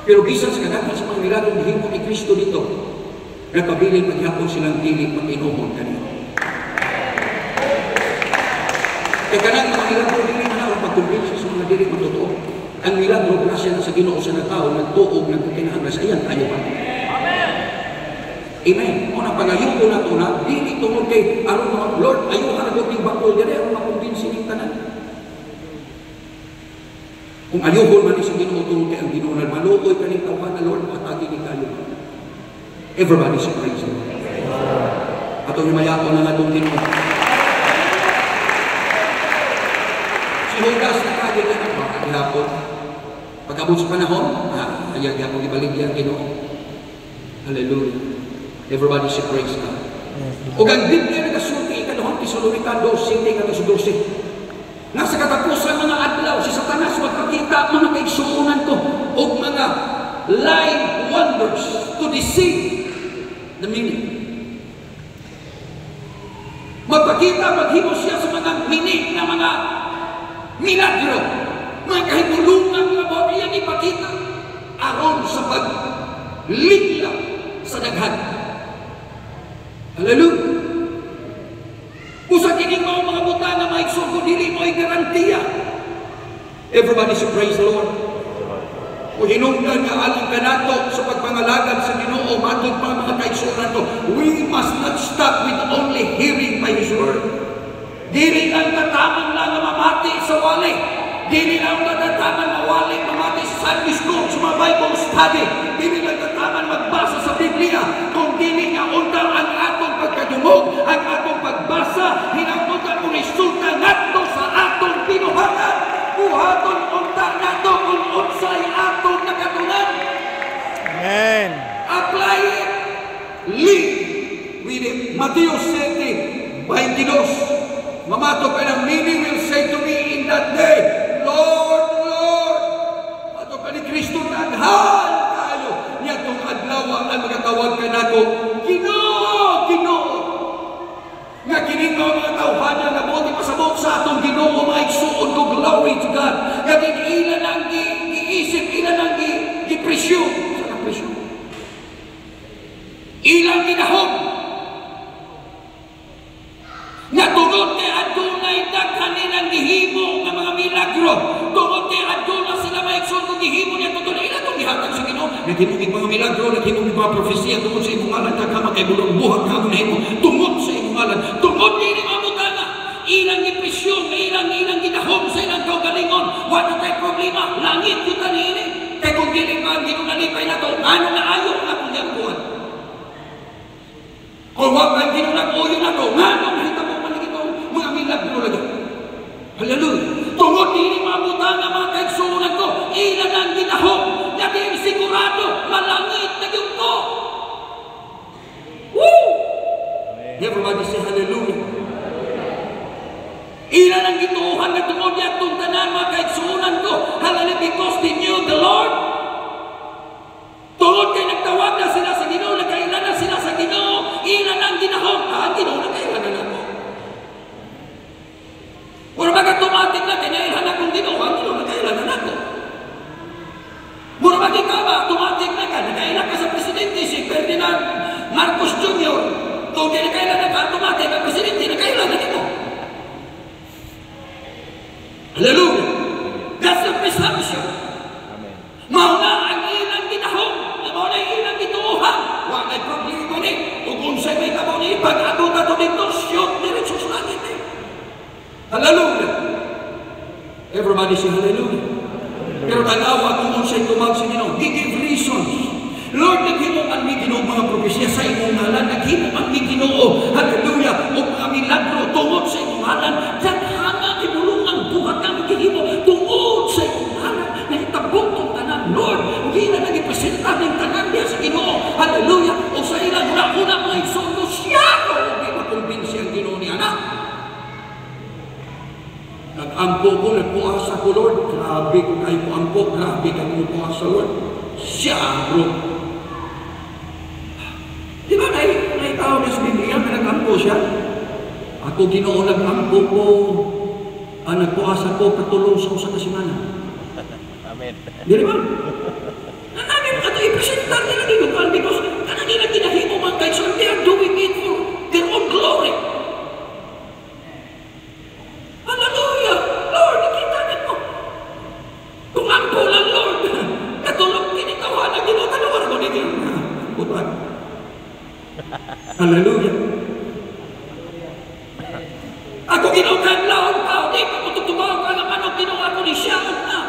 Pero bisan sa kadaghan sa mga milagro gihimo ni Kristo dito, nagpabiling maghapon silang dili mag-inomon kanina. Kaya kanang mga milagro dili na lang pagkumbinsi sa mga dili matotoo. Ang milagro grasya sa Ginoo sa nagtao, nagtuog, nagkakinahanglan sa iyan, tayo pa. Amen. O na pagayon ko na ito na, dili tungod kay aron mga Lord, ayaw ka na yung bakol, dili aron makumbinsi ng tanan. Kung ayuhon man isang Ginoo tungod kay ang Ginoo na maluoy kaning tawhan na Lord matagi ni kayo. Everybody say praise the Lord. Atong himayako na nga itong Ginoo. Si Judas na kagid na makakihapon. Pag-abot sa panahon, ayag-yapon ibaligyan Ginoo. Hallelujah. Everybody say praise God. O ang Biblia nagasulti ikaduhang Tesalonica 2:12. Nasa katapusan mga adlaw, si Satanas magpakita mga kaigsuonan ko o mga lying wonders to deceive the meaning. Magpakita, maghimo siya sa mga mini na mga milagro, mga kahitulungan, mga bagay ipakita aron sa pagligla sa daghan. Hallelujah. Usa kining mga buta na maigsuon ko dili mo ay garantiya. Everybody say praise the Lord. Kung hinungdan nga alang kanato sa pagpangalagad sa Ginoo matod pa mga kaigsuonan to, we must not stop with only hearing by His word. Dili lang tataman lang na mamati sa wali. Dili lang tataman mawali mamati sa Sunday school, sa mga Bible study. Dili lang tataman magbasa sa Biblia. Kung dili nga undang ang atong pagkadungog, ang atong pagbasa, hinabutan mo resulta nato sa atong pinuhatan. Buhaton unta nato kung unsay atong nakatunan. Amen. Apply it. Live with it. Matthew 7:22. Mamato ka ng many will say to me in that day, Lord, Lord. Mato ka ni Kristo naghan kayo. Niya itong adlaw ang magatawag ka nato, Ginoo, Ginoo. Nga kining mga tawhana na buti pasabot sa atong Ginoo maigsuon ko, glory to God. Nga ilan ang giisip, ilan ang gipresyo. Sa kapresyo. Ilang ginahom nga tungod kay adunay daghan nilang gihimo nga mga milagro, tungod kay aduna sila maigsoon kung gihimo niya tungod ila itong gihatag sa Ginoo. Naghimong mga milagro, naghimong mga propesiya tungod sa imong ngalan, daghan kay bulong buhat nga na imo tungod sa imong ngalan, tungod dili mamutana. Ilang gipresyon, ilang ginahom sa ilang kaugalingon, wala tay problema, langit yung tanini. Kaya kung dili pa ang ginunalipay na to, ano na ayaw na kung yan buwan? Kung wala ang ginunag-uyo na to, ano na hita mo maligid mo mga milagro lagi. Hallelujah. Tungod dili mabutan nga mga kaigsuunan ko, ilan ang ginahom, naging sigurado, malangit na yung ko. Woo! Everybody say hallelujah. Ilan ang gituuhan na tungod niya itong tanan mga kaigsuunan ko, hallelujah, because they knew the Lord. Tungod kay nagtawag na sila sa Ginoo, nagkailan na sila sa Ginoo, ilan ang ginahom, Ginoo, nagkailan na ako. Mura baga tumating na, kinailan akong Ginoo, Ginoo, nagkailan na ako. Mura baga ka ba, tumating na ka, nagkailan ka sa Presidente, si Ferdinand Marcos Jr., kung di nagkailan na ka, tumating ka Presidente, nagkailan na ako. Hallelujah! That's the presumption. Amen. Mauna ang ilang ginahom, mauna ang ilang gituuhan, wala ay problema ni, kung sa'y may kamo ni, pag-ato ka ito dito, siyot, diretso sa langit eh. Hallelujah! Everybody say hallelujah. Pero tanawa kung sa'y tumag sa Ginoo, he give reasons. Lord, naghimo ang may Ginoo mga propesya sa imong ngalan, naghimo ang may Ginoo, hallelujah, o mga milagro tungod sa imong ngalan, daghana ibulungan buhat kami gihimo tungod sa imong ngalan, nahitabong ang tanan, Lord, hindi na nag-ipresenta ng tanan niya sa Ginoo, hallelujah, o sa ilang una mga igsoon siya, o hindi makumbinsi ang Ginoo niya na. Nag-ampo ko, nagpuasa ko, Lord, grabe ko kayo po ampo, grabe ka mo puasa, Lord, siya, bro. Di ba naitaw niya sa Biblia, may nag-ampo siya? Ako Ginoo nag-ampo ko, nagpuasa ko, patulong sa usa ka semana. Amen. Di ba? Namin, ato i-presentar nila dito, because kanang nila ginahimo man kayo, so they are doing it for their own glory. Hallelujah! Lord, nakita niyo mo. Kung ampo lang, Lord, katulong kinikawa na Ginoo, tanawar ko nito. Butuan. Hallelujah. Ako ginugandlaon pa, di pa mo tutubawag ka naman ang ginawa ko ni Siyawag na.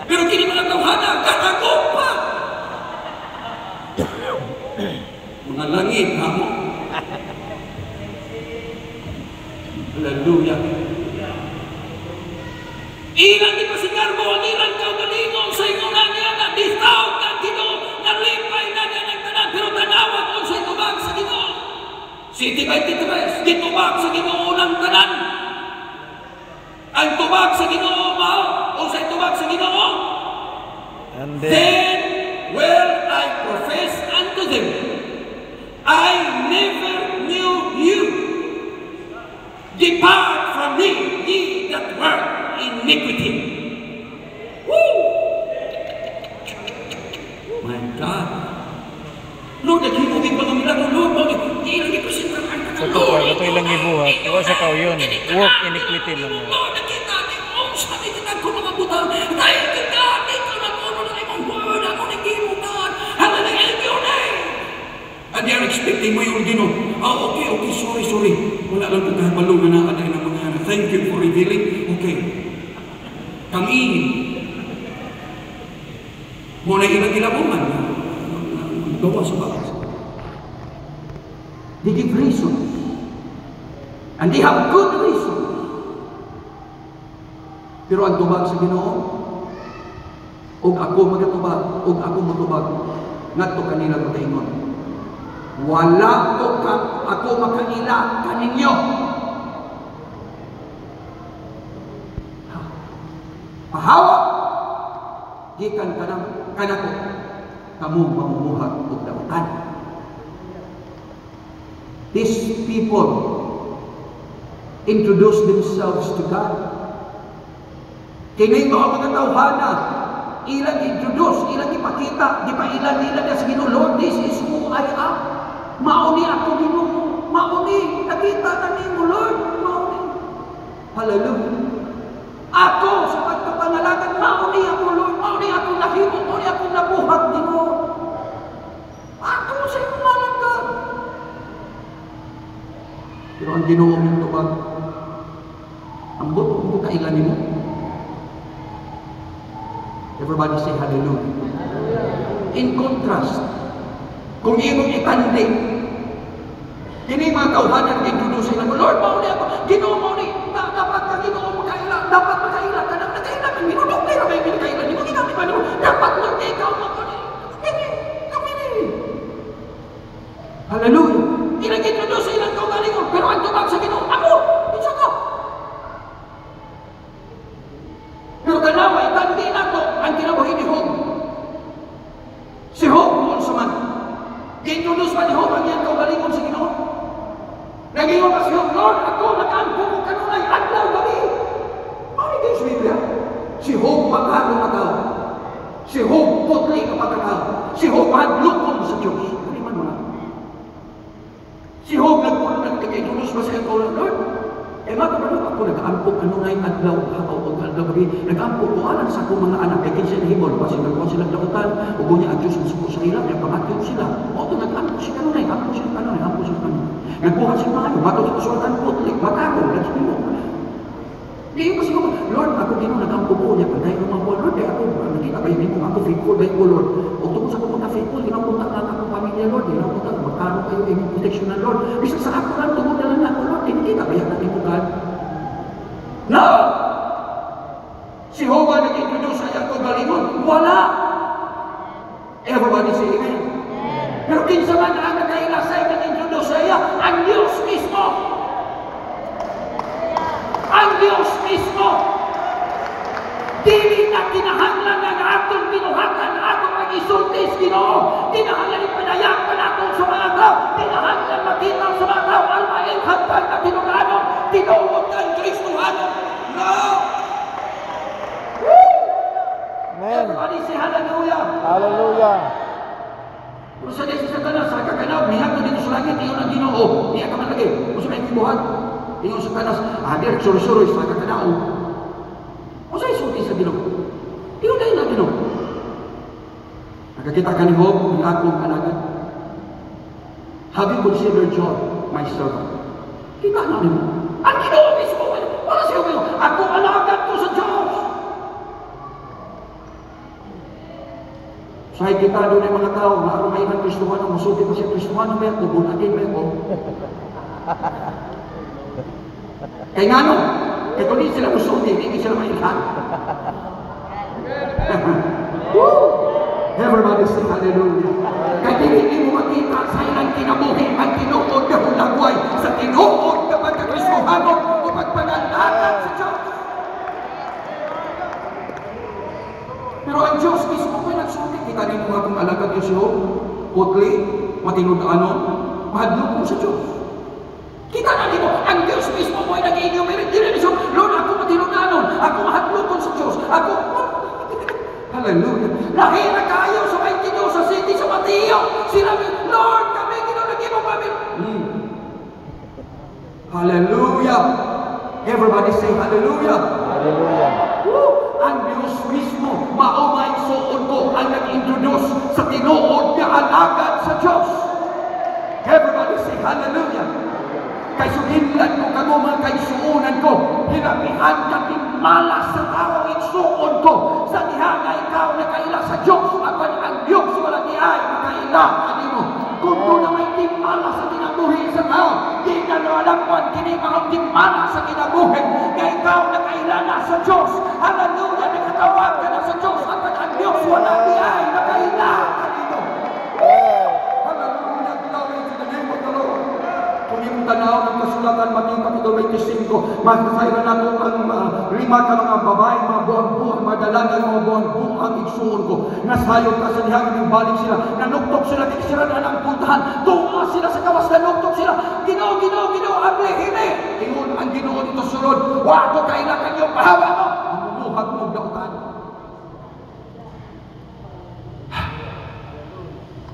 Pero kini mga tawhana, kakago pa. Mga langit, ha mo? Hallelujah. Ilan di pasingar mo, ilan ka galingon sa inong niya na distaw ka Ginoo, nalipay na niya ng tanan, pero tanawa ko sa itubag sa Ginoo. City by Titibes, ditubag sa Ginoo ng tanan. Ang tubag sa Ginoo mao, o sa itubag sa Ginoo. And then will I profess unto them, I never knew you. Depart from me, ye that work iniquity. Woo! My God. Lord, naghimugin mga milagro, Lord, ilang ipresenta ang tanan, Lord. Ito ilang ibuhat. Iwa sa kao yun. Work iniquity lang yun. Lord, nakita niyo mo, sabi kita ko mga butang, dahil kita, dito na po na imong word, ako naghimugan. Hallelujah, in your name. And they are expecting mo yung Ginoo. Okay, sorry. Wala lang kung kahabalo na nakatay ng mga yan. Thank you for revealing. Okay. Kami, muna ilang ilabuman gawa sa bakas. They give reasons. And they have good reasons. Pero ang tubag sa Ginoo, og ako magatubag, og ako matubag, ngadto kanila ko taingon. Wala ko ako makaila kaninyo. Pahawa gikan kanako kamo mamumuhat og dawatan. These people introduce themselves to God. Kini mga tawhana, ilang introduce, ilang ipakita, di pa ilan nila na sa Ginoo, Lord, this is who I am. Mauni ako Ginoo, mauni nakita na nimo Lord, mauni. Hallelujah. Ako sa pagpapangalagan, mauni ako Lord, mauni ako nahimo, mauni ako nabuhat Ginoo. Ako sa iyong malagad. Pero ang Ginoo nito ba? Ang buto mo kailan mo? Everybody say hallelujah. In contrast, kung imong itandig, kini mga kauhanan introduce na mo, Lord, mauni ako, Ginoo mauni, dapat ka Ginoo makaila, dapat makaila ka na, nakaila ka, minunok na may minakaila, di mo ginamit pa naman, dapat Lord, ikaw mauni. Kami. Hallelujah. Inag-introduce ilang kaugalingon, pero ang tumag sa Ginoo, ako, isa ko. Pero ganawa, itandi na to ang kinabuhi ni Job. Si Job, noon sa man, introduce pa ni Job ang iyang kaugalingon sa Ginoo. Nag-iwan pa si Job, Lord, ako nakaampo ko kanunay, adlaw gabi. Ano kayo sa Biblia? Si Job magkano magaw. Si Job putli ka pagkakaw. Si Job hadlokon sa Diyos. Ano man mga? Si Job nag-introduce pa sa iyang kaugalingon, Lord, matatanong ako, nag-ampok kanunay adlaw, habaw o adlaw gabi, nag-ampok ko alam sa akong mga anak, kaya kinsa nahibol, kasi nagkuhan silang dakutan, o niya ang Diyos ang suko sa ilang, kaya pamatyon sila. O ito, nag-ampok siya kanunay, ampok siya kanunay, ampok siya kanunay. Nagbuhat siya mga matod sa kasulatan putlik, makakaw, nagsimimo. Hindi kasi ko, Lord, ako Ginoo nag-ampok ko niya, pagdahin ng mga buwan, Lord, kaya ako, nakita kayo nimo, ako faithful, dahil ko, Lord. O tungkol sa pumunta faithful, ginapunta na akong pamilya, Lord, ginapunta, magkano kayo yung protection ng Lord. Bisa sa ako lang, tungkol na lang ako, Lord, hindi ka kaya natin mo, God. No! Si Jehovah nag-introduce sa iyang kaugalingon, wala! Everybody say amen. Pero kinsa man ang nagkailasay nag-introduce sa iya, ang Diyos mismo! Ang Diyos mismo! Dili na kinahanglan na atong binuhatan na atong mag-isultis, Ginoo. Kinahanglan ipadayak pa natin sa mga tao. Kinahanglan makita sa mga tao ang mailhatag na tinunanon. Tinuod ng Kristohanon. No! Woo! Amen. Everybody say hallelujah. Hallelujah. Kung sa desi sa tanas, sa kakanaw, nihat na dito sa langit, iyon ang Ginoo. Niya ka man lagi. Kung sa may kibuhat, iyon sa tanas, adir, suri-suri, sa kakanaw. Kung sa isulti sa Ginoo, iyon na yun ang Ginoo. Nakakita ka ni Job, ang akong kanagan. Have you considered Job, my servant? Kita na rin mo. Ang Ginoo mismo, wala siya mo. Ako alagan ko sa Diyos. Sahit kita doon ang mga tao, naroon may ng Kristohano, masuti pa siya Kristohano, may ako, bunatin may ako. Kaya nga no, kaya kung di sila masuti, hindi sila mailhan. Everybody say hallelujah. Kaya hindi mo makita sa ilang kinabuhi ang tinuod na hulagway sa tinuod na pagkakristohano o pagpananagan sa Diyos. Pero ang Diyos mismo ko nagsulti. Kita rin mga kung alagad yung siyo, putli, matinudaanon, mahadlok mo sa Diyos. Kita na rin mo, ang Diyos mismo ko ay nag-i-enumerate. Di rin siya, Lord, ako matinudaanon, ako mahadlok sa Diyos, ako... Hallelujah. Lahira kayo sa 22 sa city sa Mateo. Sinabi, Lord, kami ginunagin mo kami. Hallelujah. Everybody say hallelujah. Hallelujah. Woo! Ang Diyos mismo, maumay suon ko ang nag-introduce sa tinuod na alagad sa Diyos. Everybody say hallelujah. Kay suginlan ko kamo mga kaisuunan ko, hinabihan ka malas sa tao isuon ko, sa diha nga ikaw nakaila sa Diyos, apan ang Diyos wala di ay makaila kanimo. Kung doon na may timala sa kinabuhi sa tao, di na nalalangwan kini mga timala sa kinabuhi, nga ikaw nakaila na sa Diyos. Hallelujah, nakatawag ka na sa Diyos, apan ang Diyos wala di ay makaila kanimo. Hallelujah, glory to the name of the Lord. Kung yung tanaw ng kasulatan, Mateo Kapitulo 25, masasayra nato ang 5 ka mga babae, mga buwang-buwang, mga dalangin, mga buwang-buwang igsuon ko. Nasayod ka sa dihang ng balik sila, nanuktok sila, di sila na ng puntahan, tunga sila sa kawas, nanuktok sila, Ginoo, Ginoo, Ginoo, ablehime. Ingon ang Ginoo dito sunod, wato kailangan yung pahawa mo, mamumuhat mo dautan.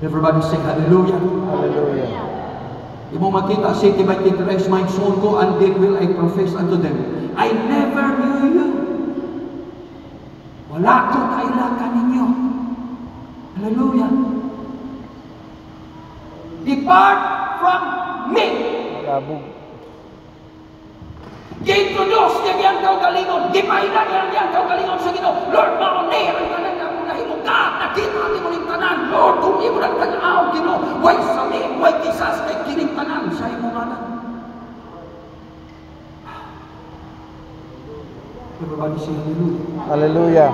Everybody say hallelujah. Hallelujah. Imo makita, city by city, rest my soul ko, and then will I profess unto them, I never knew you. Wala ko kailangan ninyo. Hallelujah. Depart from me. Labog. Gi-introduce niya niyang kaugalingon. Gipahina niya niyang kaugalingon sa Ginoo. Lord, mauni ang tanan na mong nahimong ka. Nakita natin mo ng tanan. Lord, kung imo ng tanaw, Ginoo, way sami, way kisas, kay kining tanan sa imong anak. Everybody say hallelujah. Hallelujah.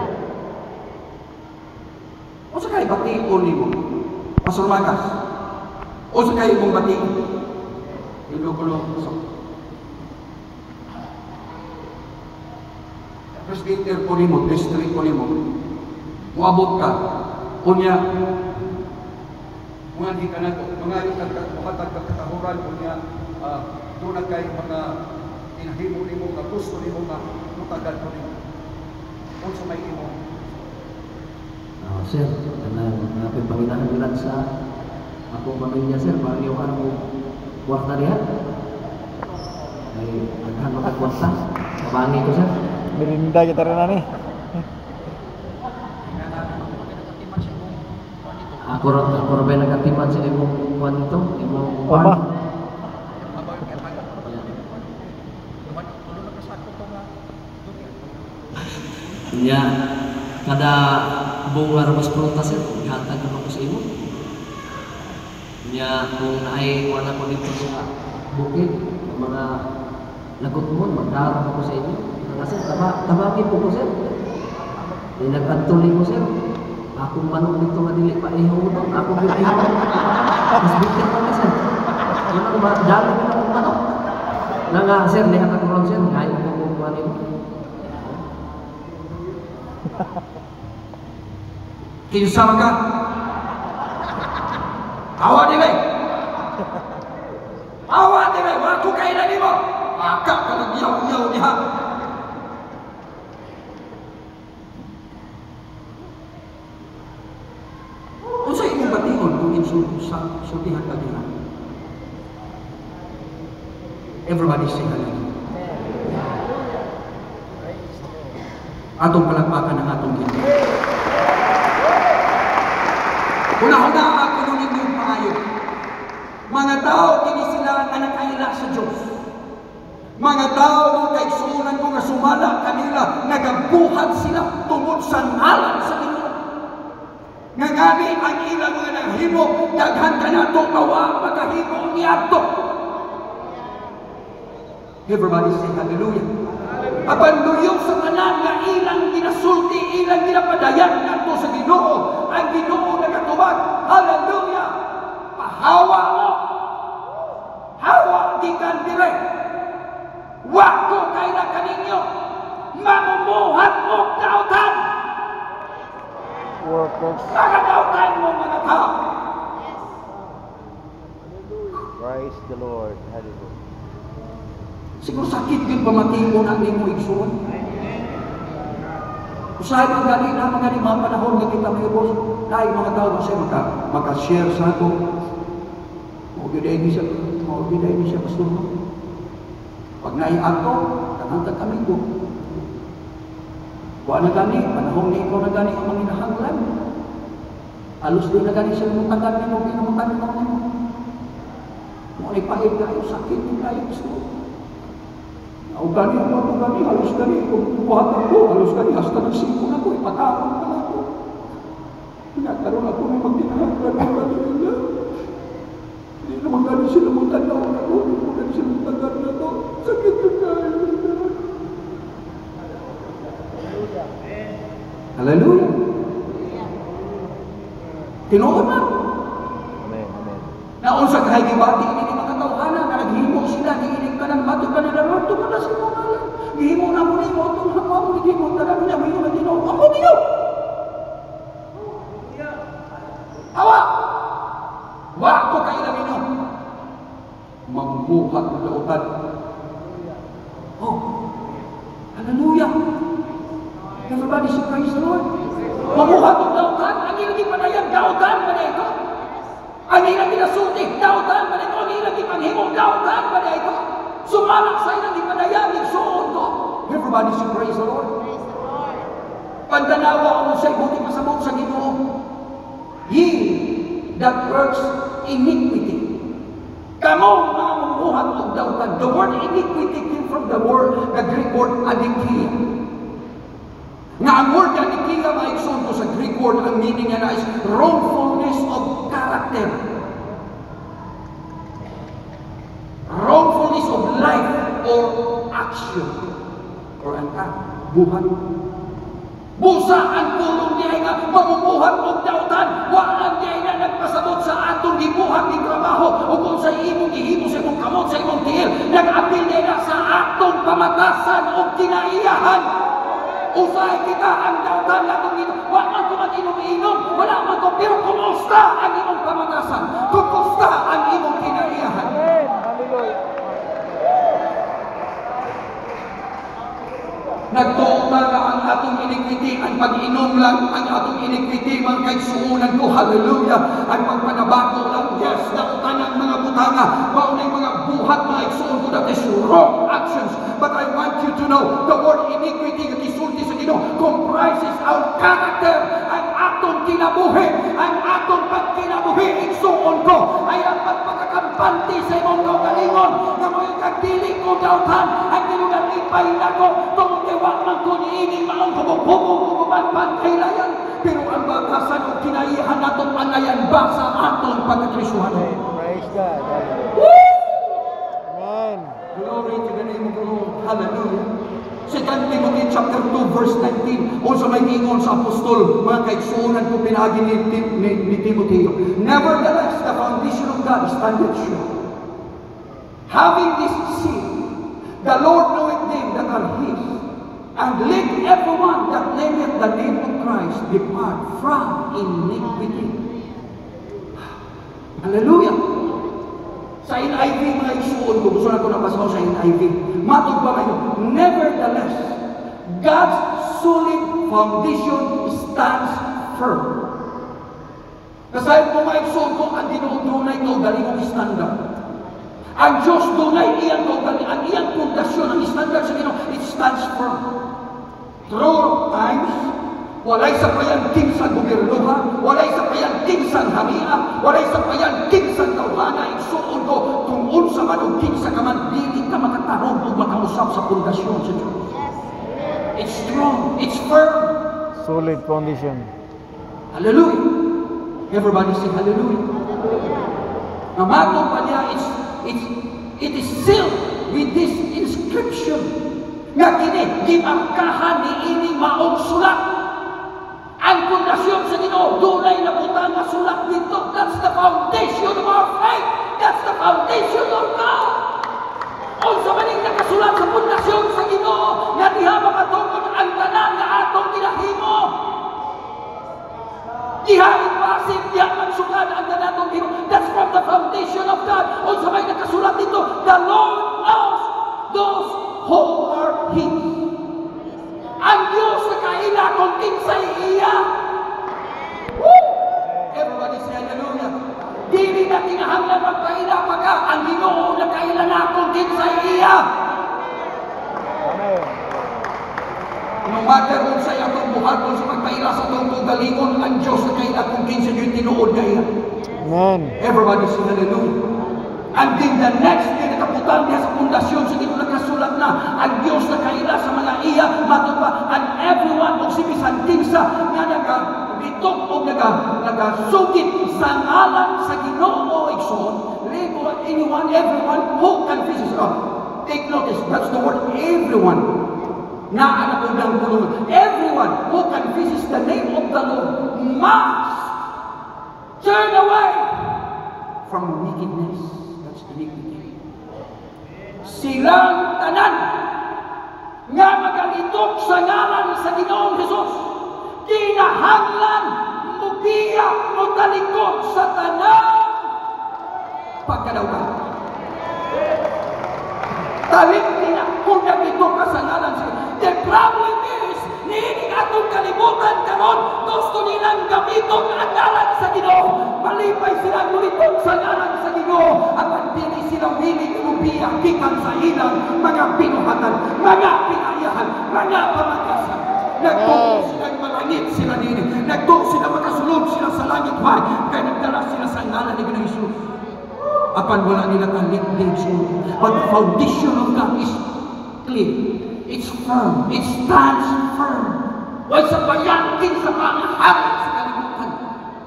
O sa kayo batiyon ni mo? Pastor Magas. O sa kayo mong batiyon? Ilukulong sa presbyter po ni mo, district po ni mo. Muabot ka. Kunya, mga di ka na ito, mga katatahuran, kunya, doon na kayo mga tinahimo ni mo, gusto ni mo, mutagal po ni mo. Kung sa may imo. Sir, karena panginahan bilang sa ako pamilya sir, pangiyuhan ko kwarta diha. Ay, naghan makakwarta. Kabangi ko sir. Merinda kita rin na ni. Ako rin nagkatiman sa imong kuwan nito, imong Oma. Ya, kada bunga ramas prutas sir, ihatag naman ko sa imo. Ya, kung naay wala ko dito sa bukid, mga lagot mo, magdarap ako sa inyo. Kasi tabangin po ko sir. Di nag-antuli ko sir. Akong manok dito madili pa ihunong. Ako yung ihunong. Mas bigyan ko na sir. Yun ang dami ko na akong manok. Na nga sir, lihat ako lang sir. Ngayon ko kung kuhanin mo. Kinsama ka. Awa dire. Awa dire. Waktu kailan mo. Akak ka nag-yaw-yaw diha. O sa imong batiyon kung insultihan ka diha. Everybody say hallelujah. Atong palakpakan ng atong Ginoo. Una-una ako nun inyong maayo. Mga tao, kini sila na nakaila sa Diyos. Mga tao mo kaigsuunan ko nga sumala kanila, nagabuhat sila tungod sa ngalan sa Ginoo. Nga gani ang ilang mga naghimo, daghan ka na ito, kawa, magahimo niyato. Everybody say hallelujah. Apan luyog sa tanan nga ilang ginasulti, ilang ginapadayan nato sa Ginoo, ang Ginoo nagatubag. Hallelujah! Pahawa mo! Hawa di kan dire! Wako kaila kaninyo! Mamumuhat mo kautan! Workers. Magadautan mo mga tao! Praise the Lord. Hallelujah. Siguro sakit yung pamatibo na hindi mo igsuon. Usahay mga gani na mga gani mga panahon na kita may ubos. Dahil mga tao kasi maka-share sa ako. Maugiday ni siya pastor mo. Pag naiato, tanangtag kami ko. Kuha na gani, panahon ni ikaw na gani ang mga hinahanglan. Alos doon na gani siya mutagan ni mo, pinamutagan mo. Mga ipahid kayo, sakit ni kayo pastor. Ang gani, ang gani, halos gani, kung buhatan ko, halos gani, hasta nagsiko na ko, ipatapon ka na ko. Pinakaroon ako ng magdinahanggan ng gani nila. Hindi naman gani sila mong tanaw na ko, hindi mo gani sila mong tagal na to. Sakit na kayo. Hallelujah. Tinuod na. Amen. Amen. Naon sa kahigibati ini mga tawhana na naghimo sila giinig ka ng matod ka nila Lord tungod na sa imong ngalan. Gihimo na mo nimo tungod na mo gihimo tanan niya mayo na Ginoo. Ako niyo. Awa. Wa ko kay lamino. Mambuhat ng lautan. Oh. Hallelujah. Everybody say praise the Lord. Mamuhat ng lautan. Ang ilang padayan lautan pa nito. Ang ilang pinasulti, dautan, manito, ang ilang ipanghim, Everybody say praise the Lord. Pagdanawa mo sa ibuti pasabot sa Ginoo. Ye that works iniquity. Kamo mga mumuhat og dautan. The word iniquity came from the Greek word adikia. Nga ang word adikia maigsoon ko sa Greek word, ang meaning niya na is wrongfulness of character. Wrongfulness of life or action. Or an act. Buhat. Busa ang pulong niya nga mamumuhat og dautan. Walang niya na nagpasabot sa atong gibuhat ng trabaho o kung sa imong gihimo sa imong kamot sa imong tiil. Nag-apil niya na sa atong pamatasan o kinaiyahan. Usahay kita ang dautan na itong ito. Walang ko mag-inom-inom. Wala man ko. Pero kumusta ang imong pamatasan? Kumusta ang imong kinaiyahan? Nagtuota na ang atong iniquity, ang pag-inom lang, ang atong iniquity, mga kaigsuunan ko, hallelujah, ang pagpanabago lang, yes, nautan ang mga butanga, maunay mga buhat, mga igsuon ko, that is wrong actions, but I want you to know, the word iniquity, ang isulti sa Ginoo, comprises our character, ang atong kinabuhi, ang atong pagkinabuhi, igsuon ko, ay ang pagpakakampanti sa imong kaugalingon, na mo yung kagdili ko dautan, ang tinugan ipay na ko, wag man ko niining maong hubog-hubog pantaylayan. Pero ang batasan o kinaihan natong anayan ba sa atong pagkakrisuhan. Praise God. Amen. Glory to the name of the Lord. Hallelujah. 2 Timothy chapter 2 verse 19. O sa may ingon sa apostol, mga kaigsuunan ko pinagi ni Timothy. Nevertheless, the foundation of God standeth sure. Having this seal, the Lord knoweth them that are His. And let everyone that nameth the name of Christ depart from iniquity. Hallelujah! Sa NIV, mga isuon ko, gusto na ko nabasaw sa NIV. Matod pa kayo, nevertheless, God's solid foundation stands firm. Kasi kung mga isuon ko, ang dinuunay ito, galingong standard. Ang Diyos dunay iyang kaugali, ang iyang pundasyon, ang standard sa Ginoo, it stands firm. Through times, walay sa payang kinsang gobyernoha, walay sa payang kinsang hamia, walay sa payang kinsang tawhana, igsuon ko, kung unsa man o kinsa ka man, dili ka makatarong o makausap sa pundasyon sa Diyos. It's strong, it's firm. Solid foundation. Hallelujah. Everybody say hallelujah. Namatong pa niya, it is sealed with this inscription. Nga kini, gimarkahan ni ini maong sulat. Ang pundasyon sa Ginoo, dunay na butang nga sulat dito. That's the foundation of our faith. That's the foundation of God. Unsa man ning nakasulat sa pundasyon sa Ginoo, nga diha makatungod ang tanan nga atong ginahimo. Diha ipasit, diha magsugad ang tanan atong Ginoo. That's from the foundation of God. Unsa man nakasulat dito, the Lord knows those who are His. Ang Diyos na kaila kung kinsay iya. Woo! Everybody say hallelujah. Dili na kinahanglan magpaila pa ka. Ang Ginoo na kaila na kung kinsay iya. Amen. No matter kung sa'y atong buhat kung sa magpaila sa itong galingon, ang Diyos na kaila kung kinsay yung tinuod na iya. Amen. Everybody say hallelujah. And then the next day, nakaputang niya sa pundasyon, sa Ginoo nakasulat na, ang Diyos na kaila sa mga iya, matupa, and everyone, kung si Bisantinsa, nga nag-bitok o nag-sugit sa ngalan sa Ginoo, igsoon, anyone, everyone who confesses. Take notice, that's the word everyone. Naanap lang bulungan. Everyone who confesses the name of the Lord must turn away from wickedness. Iniquity. Silang tanan nga magalitok sa ngalan sa Ginoong Hesus, kinahanglan mubiya mo talikod sa tanan pagkadautan. Talik nila kung naglitok ka sa ngalan sa Ginoong. The problem is, niinig atong kalimutan karon, gusto nilang gamiton ang ngalan sa Ginoo. Malipay silang mulitok sa ngalan sa Ginoo. At pili silang willing kopiya gikan sa ilang mga binuhatan, mga pinayahan, mga pamagasan. Nagtuo sila malangit sila nini, nagtuo sila makasulod sila sa langit, why? Kaya nagdala sila sa ngalan ni Ginoong Hesus. Apan wala nila kalipdig sulod, but the foundation of God is clear, it's firm, it stands firm. Wala sabayan kin sa mga hari sa kalibutan.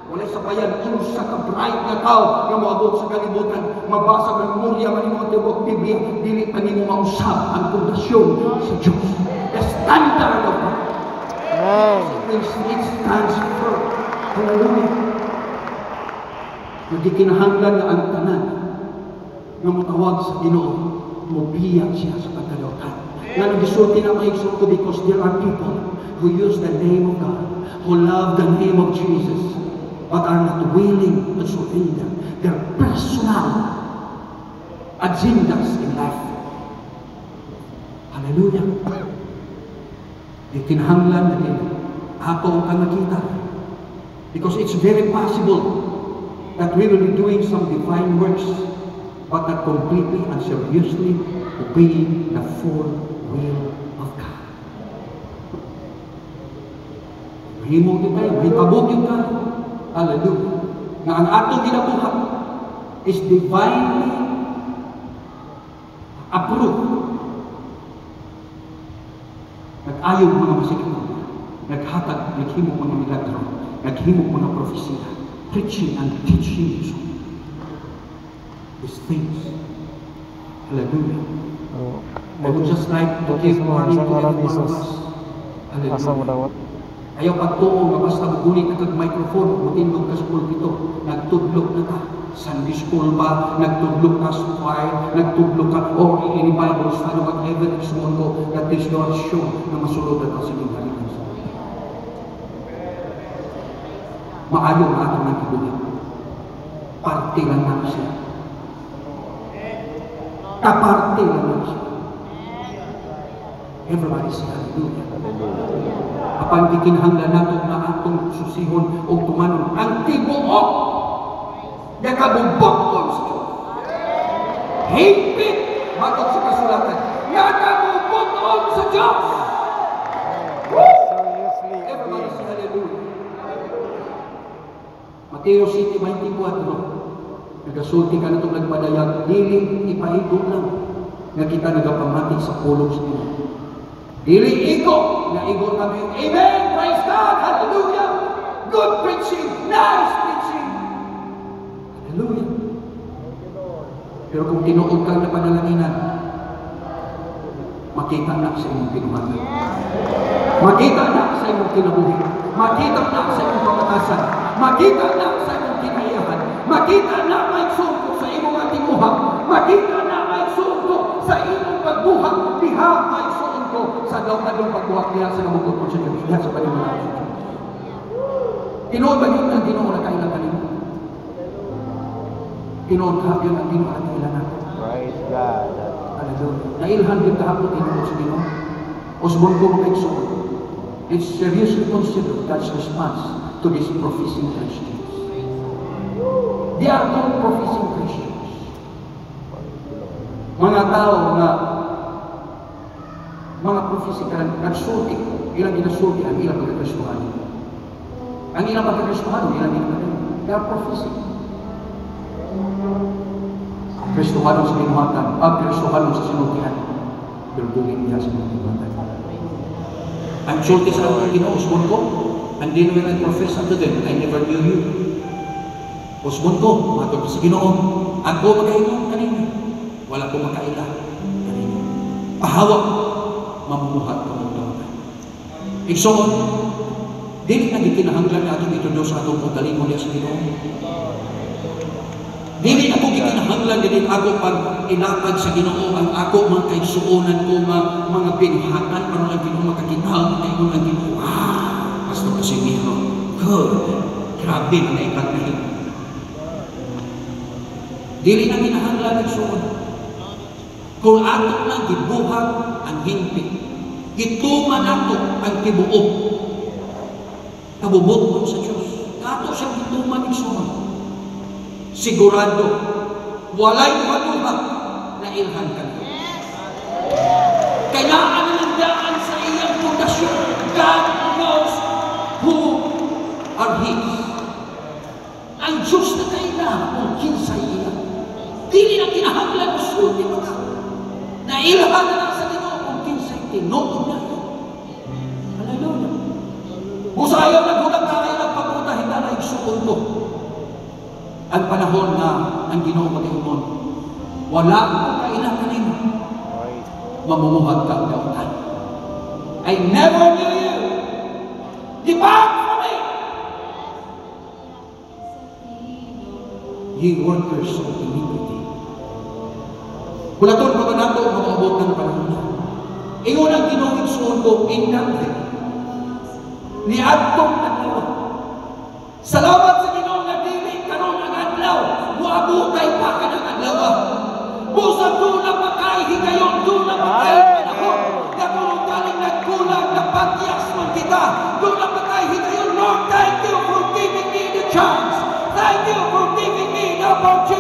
Wala sabayan unsa ka bright nga tao nga moabot sa kalibutan, mabasa ng memorya man imong tibok Biblia, dili pa nimo mausab ang pundasyon sa Dios. The standard of God. It stands firm. Hallelujah. Nagkikinahanglan na ang tanan nga motawag sa Ginoo, mobiyak siya sa pagkadautan. Nga nagisulti na maigsoon ko because there are people who use the name of God, who love the name of Jesus, but are not willing to surrender their personal agendas in life. Hallelujah. Ikinahanglan na din ato ang kanakita, because it's very possible that we will be doing some divine works but not completely and seriously obeying the full will of God. Mahimog din tayo, may kabog din tayo. Hallelujah. Na ang atong ginabuhat is divinely approved. Nag-ayog mga masikip, naghatag, naghimog mga milagro, naghimog mga propesya, preaching and teaching these things. Hallelujah. I would just like to give warning to every one of us. Hallelujah. Ayaw pagtuo nga basta magulit na kag-microphone, mutindog ka sa pulpito, nagtudlok na ka. Sunday school ba, nagtudlok ka sa choir, nagtudlok ka, or any Bible study, whatever is mo ko, that is not show na masulod ka sa ginhalikan sa maayo na ato ng kibuhin. Parte lang na siya. Kaparte lang na siya. Everybody say hallelujah. Apan gikinahanglan nato na atong susihon o tumanon ang tibuok nga kabugbog sa Diyos. Higpit matod sa kasulatan nga kabugbog sa Diyos. Everybody say hallelujah. Mateo 7:24, nagasulti ka na itong nagpadayag, dili ipahigo lang nga kita nagapamati sa pulong sa Diyos. Dili igo, na igo kami. Amen! Praise God! Hallelujah! Good preaching! Nice preaching! Hallelujah! Pero kung tinuod ka na panalanginan, makita na sa imong pinuhatan. Makita na sa imong kinabuhi. Makita na sa imong pamatasan. Makita na sa imong kinayahan. Makita na may sungko sa imong atimuha. Makita na may sungko sa imong pagbuhat. Diha may sungko sa daw-adong pagbuhat niya sa namukot mo sa Diyos. Diha sa panimulaan sa Diyos. Tinood ba yun ang Ginoo na kailangan nimo? Tinood ka yun ang Ginoo na kailangan. Praise God. Hallelujah. Nailhan din kahapon tinood sa Ginoo. Osborne ko mga ikson. It's seriously considered God's response to these professing Christians. They are not professing Christians. Mga tao na mga professing nagsulti, ilang ginasulti ang ilang pagkakristuhan. Ang ilang pagkakristuhan, ilang ginasulti. They are professing. Kristuhanon sa binuhatan, kristuhanon sa sinultihan. Pero duling niya sa binuhatan. Ang sulti sa mga Ginoo ko, and then when I profess unto them, I never knew you. Usbon ko, matod sa Ginoo, ako magkaingon kanina. Wala ko makaila kanina. Pahawak, mamumuhat ko ng taon. Igsoon, dili na gikinahanglan na atong itudo sa atong pagkalingon niya sa Ginoo. Dili ako gikinahanglan din ako pag inapag sa Ginoo ang ako mga kaigsuonan ko mga binuhatan para ang Ginoo makakinahang na ang Ginoo. Basta kasi miro. Good. Grabe na naipagnahin. Dili na kinahanglan ng suon. Kung ato lang gibuhat ang himpi, gituman ato ang tibuok. Kabubot sa Diyos. Ato siyang gituman ng suon. Sigurado, walay panuha na nailhan ka na. Kailangan na nandaan sa iyang pundasyon. God knows who are His. Ang Diyos na kailangan kung kinsay iya. Dili na kinahanglan o sulti mo ka. Nailhan na lang sa Ginoo kung kinsay tinuod na iya. Hallelujah. Busayaw na gulang tayo ng papunta, hindi na igsuon mo. Ang panahon na ang Ginoo mag-iumon, wala akong kailang kanino. Mamumuhat ka ang kautan. I never knew you. Depart from me. Ye workers of iniquity. Kulaton pa ba nato makaabot ng panahon? Ingon ang Ginoo igsuon ko in nothing. Ni adtong adlaw. Salamat sa Ginoo nga dili karon ang adlaw. Muabutay pa ka ng adlaw. Busag doon na makahigayon, doon na makahigayon. Kapag galing nagkulang, napatyas mo kita. Doon na makahigayon. Lord, thank you for giving me the chance. Thank you for giving me the opportunity.